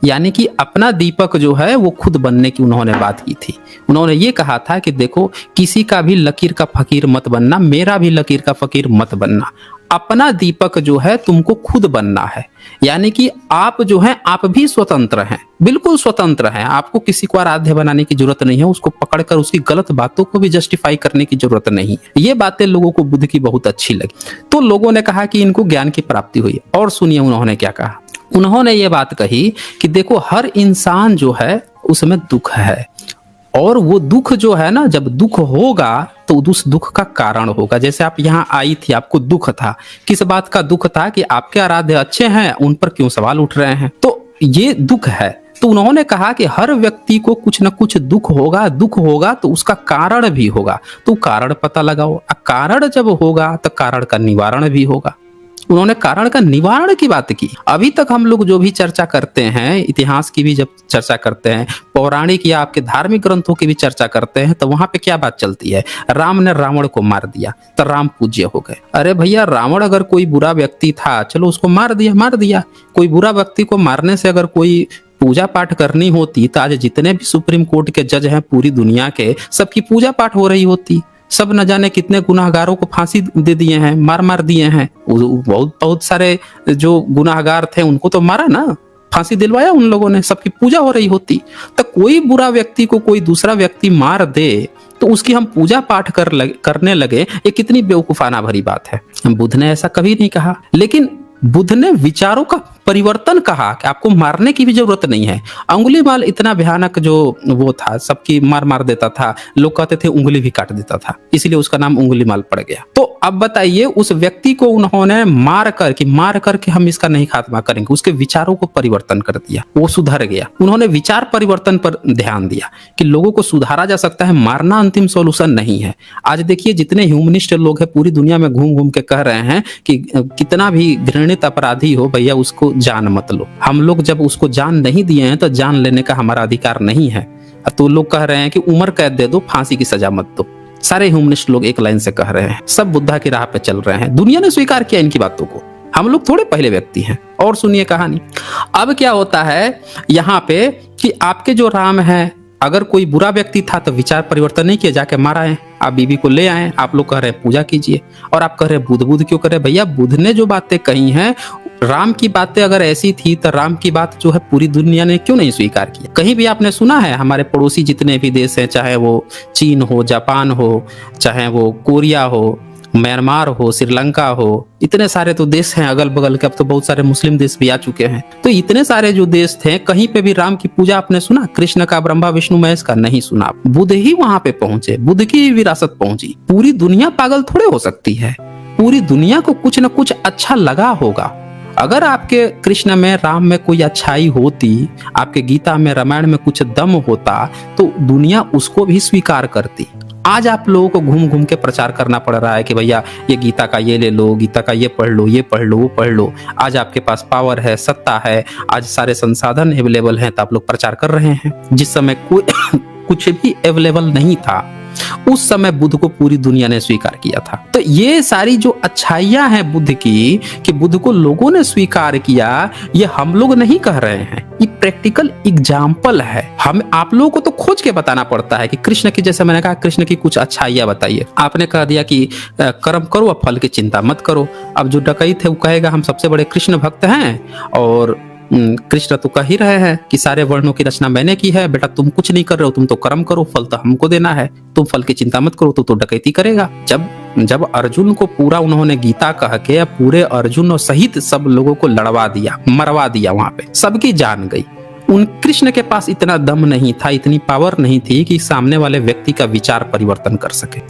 यानी कि अपना दीपक जो है वो खुद बनने की उन्होंने बात की थी। उन्होंने ये कहा था कि देखो, किसी का भी लकीर का फकीर मत बनना, मेरा भी लकीर का फकीर मत बनना, अपना दीपक जो है तुमको खुद बनना है। यानी कि आप जो हैं आप भी स्वतंत्र हैं, बिल्कुल स्वतंत्र हैं, आपको किसी को आराध्य बनाने की जरूरत नहीं है, उसको पकड़कर उसकी गलत बातों को भी जस्टिफाई करने की जरूरत नहीं है। ये बातें लोगों को बुद्ध की बहुत अच्छी लगी, तो लोगों ने कहा कि इनको ज्ञान की प्राप्ति हुई। और सुनिए उन्होंने क्या कहा। उन्होंने ये बात कही कि देखो, हर इंसान जो है उसमें दुख है, और वो दुख जो है ना, जब दुख होगा तो उस दुख का कारण होगा। जैसे आप यहाँ आई थी, आपको दुख था, किस बात का दुख था कि आपके आराध्य अच्छे हैं, उन पर क्यों सवाल उठ रहे हैं, तो ये दुख है। तो उन्होंने कहा कि हर व्यक्ति को कुछ न कुछ दुख होगा तो उसका कारण भी होगा, तो कारण पता लगाओ। कारण जब होगा तो कारण का निवारण भी होगा। उन्होंने कारण का निवारण की बात की। अभी तक हम लोग जो भी चर्चा करते हैं, इतिहास की भी जब चर्चा करते हैं, पौराणिक या आपके धार्मिक ग्रंथों की भी चर्चा करते हैं, तो वहां पे क्या बात चलती है, राम ने रावण को मार दिया तो राम पूज्य हो गए। अरे भैया, रावण अगर कोई बुरा व्यक्ति था, चलो उसको मार दिया। कोई बुरा व्यक्ति को मारने से अगर कोई पूजा पाठ करनी होती तो आज जितने भी सुप्रीम कोर्ट के जज हैं पूरी दुनिया के, सबकी पूजा पाठ हो रही होती। सब न जाने कितने गुनाहगारों को फांसी दे दिए हैं, मार दिए हैं। बहुत सारे जो गुनाहगार थे उनको तो मारा ना, फांसी दिलवाया उन लोगों ने, सबकी पूजा हो रही होती। तो कोई बुरा व्यक्ति को कोई दूसरा व्यक्ति मार दे तो उसकी हम पूजा पाठ करने लगे, ये कितनी बेवकूफाना भरी बात है। बुद्ध ने ऐसा कभी नहीं कहा, लेकिन बुद्ध ने विचारों का परिवर्तन कहा कि आपको मारने की भी जरूरत नहीं है। अंगुलीमाल इतना भयानक जो वो था, सबकी मार देता था, लोग कहते थे उंगली भी काट देता था, इसलिए उसका नाम अंगुलीमाल पड़ गया। तो अब बताइए, उस व्यक्ति को उन्होंने मार करके हम इसका नहीं खात्मा करेंगे, उसके विचारों को परिवर्तन कर दिया, वो सुधर गया। उन्होंने विचार परिवर्तन पर ध्यान दिया कि लोगों को सुधारा जा सकता है, मारना अंतिम सॉल्यूशन नहीं है। आज देखिए जितने ह्यूमनिस्ट लोग हैं पूरी दुनिया में घूम घूम के कह रहे हैं कि कितना भी घृणित अपराधी हो भैया उसको जान मत लो। हम लोग जब उसको जान नहीं दिए हैं तो जान लेने का हमारा अधिकार नहीं है। तो लोग कह रहे हैं कि उम्र कैद दे दो, फांसी की सजा मत दो। सारे ह्यूमनिस्ट लोग एक लाइन से कह रहे हैं, सब बुद्धा की राह पे चल रहे हैं। दुनिया ने स्वीकार किया इनकी बातों को, हम लोग थोड़े पहले व्यक्ति हैं। और सुनिए कहानी। अब क्या होता है यहाँ पे कि आपके जो राम है, अगर कोई बुरा व्यक्ति था तो विचार परिवर्तन नहीं किया, जाके मारा है, आप बीबी को ले आए, आप लोग कह रहे हैं पूजा कीजिए, और आप कह रहे हैं बुद्ध क्यों करे। भैया बुद्ध ने जो बातें कही हैं, राम की बातें अगर ऐसी थी तो राम की बात जो है पूरी दुनिया ने क्यों नहीं स्वीकार किया। कहीं भी आपने सुना है हमारे पड़ोसी जितने भी देश हैं, चाहे वो चीन हो, जापान हो, चाहे वो कोरिया हो, म्यांमार हो, श्रीलंका हो, इतने सारे तो देश हैं अगल बगल के, अब तो बहुत सारे मुस्लिम देश भी आ चुके हैं। तो इतने सारे जो देश थे, कहीं पे भी राम की पूजा आपने सुना? कृष्ण का, ब्रह्मा विष्णु महेश का नहीं सुना। बुद्ध ही वहां पे पहुंचे, बुद्ध की विरासत पहुंची। पूरी दुनिया पागल थोड़े हो सकती है, पूरी दुनिया को कुछ न कुछ अच्छा लगा होगा। अगर आपके कृष्ण में, राम में कोई अच्छाई होती, आपके गीता में, रामायण में कुछ दम होता, तो दुनिया उसको भी स्वीकार करती। आज आप लोगों को घूम घूम के प्रचार करना पड़ रहा है कि भैया ये गीता का ये ले लो, गीता का ये पढ़ लो, ये पढ़ लो, वो पढ़ लो। आज आपके पास पावर है, सत्ता है, आज सारे संसाधन अवेलेबल हैं, तो आप लोग प्रचार कर रहे हैं। जिस समय कोई कुछ भी अवेलेबल नहीं था, उस समय बुद्ध को पूरी दुनिया ने स्वीकार किया था। तो ये सारी जो अच्छाइयां हैं बुद्ध की, कि बुद्ध को लोगों ने स्वीकार किया, ये हम लोग नहीं कह रहे हैं, ये प्रैक्टिकल एग्जाम्पल है। हम आप लोगों को तो खोज के बताना पड़ता है कि कृष्ण की, जैसे मैंने कहा, कृष्ण की कुछ अच्छाइयां बताइए। आपने कह दिया कि कर्म करो और फल की चिंता मत करो। अब जो डकैत है वो कहेगा हम सबसे बड़े कृष्ण भक्त हैं, और कृष्ण तो कह ही रहे हैं कि सारे वर्णों की रचना मैंने की है, बेटा तुम कुछ नहीं कर रहे हो, तुम तो कर्म करो, फल तो हमको देना है, तुम फल की चिंता मत करो, तो डकैती करेगा। जब अर्जुन को पूरा उन्होंने गीता कह के पूरे अर्जुन और सहित सब लोगों को लड़वा दिया, मरवा दिया, वहां पे सबकी जान गई। उन कृष्ण के पास इतना दम नहीं था, इतनी पावर नहीं थी कि सामने वाले व्यक्ति का विचार परिवर्तन कर सके।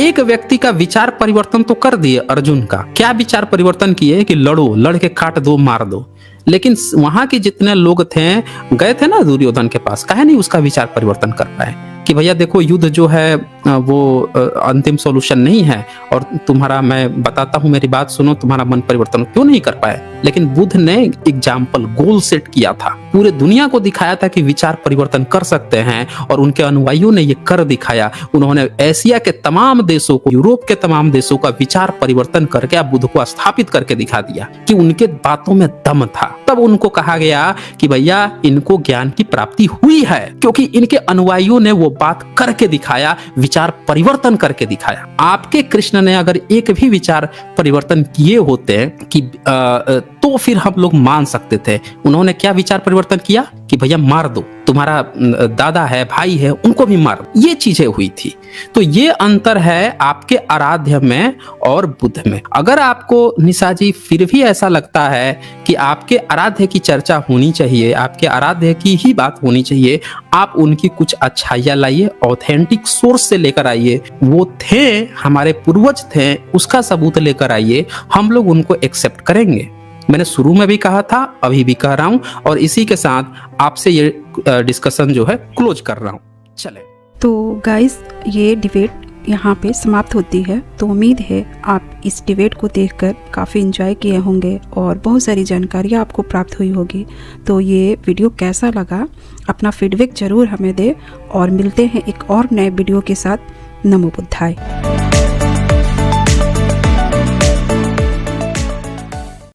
एक व्यक्ति का विचार परिवर्तन तो कर दिए अर्जुन का। क्या विचार परिवर्तन किए कि लड़ो, लड़ के काट दो, मार दो। लेकिन वहां के जितने लोग थे, गए थे ना दुर्योधन के पास, काहे नहीं उसका विचार परिवर्तन कर पाए कि भैया देखो युद्ध जो है वो अंतिम सॉल्यूशन नहीं है, और तुम्हारा, मैं बताता हूं, मेरी बात सुनो, तुम्हारा मन परिवर्तन क्यों नहीं कर पाए। लेकिन बुद्ध ने एग्जाम्पल, गोल सेट किया था, पूरे दुनिया को दिखाया था कि विचार परिवर्तन कर सकते हैं, और उनके अनुयायियों ने ये कर दिखाया। उन्होंने एशिया के तमाम देशों को, यूरोप के तमाम देशों का विचार परिवर्तन करके आप बुद्ध को स्थापित करके दिखा दिया कि उनके बातों में दम था। तब उनको कहा गया कि भैया इनको ज्ञान की प्राप्ति हुई है, क्योंकि इनके अनुयायियों ने वो बात करके दिखाया, विचार परिवर्तन करके दिखाया। आपके कृष्ण ने अगर एक भी विचार परिवर्तन किए होते कि तो फिर हम लोग मान सकते थे। उन्होंने क्या विचार परिवर्तन किया कि भैया मार दो, तुम्हारा दादा है, भाई है, उनको भी मार दो। ये चीजें हुई थी। तो ये अंतर है आपके आराध्य में और बुद्ध में। अगर आपको निशा जी फिर भी ऐसा लगता है कि आपके आराध्य की चर्चा होनी चाहिए, आपके आराध्य की ही बात होनी चाहिए, आप उनकी कुछ अच्छाइयां लाइए, ऑथेंटिक सोर्स से लेकर आइए, वो थे, हमारे पूर्वज थे, उसका सबूत लेकर आइए, हम लोग उनको एक्सेप्ट करेंगे। मैंने शुरू में भी कहा था, अभी भी कह रहा हूं, और इसी के साथ आपसे ये डिस्कशन जो है क्लोज कर रहा हूं। चले तो गाइस, ये डिबेट यहाँ पे समाप्त होती है। तो उम्मीद है आप इस डिबेट को देखकर काफ़ी एंजॉय किए होंगे और बहुत सारी जानकारियाँ आपको प्राप्त हुई होगी। तो ये वीडियो कैसा लगा, अपना फीडबैक जरूर हमें दें, और मिलते हैं एक और नए वीडियो के साथ। नमो बुद्धाय।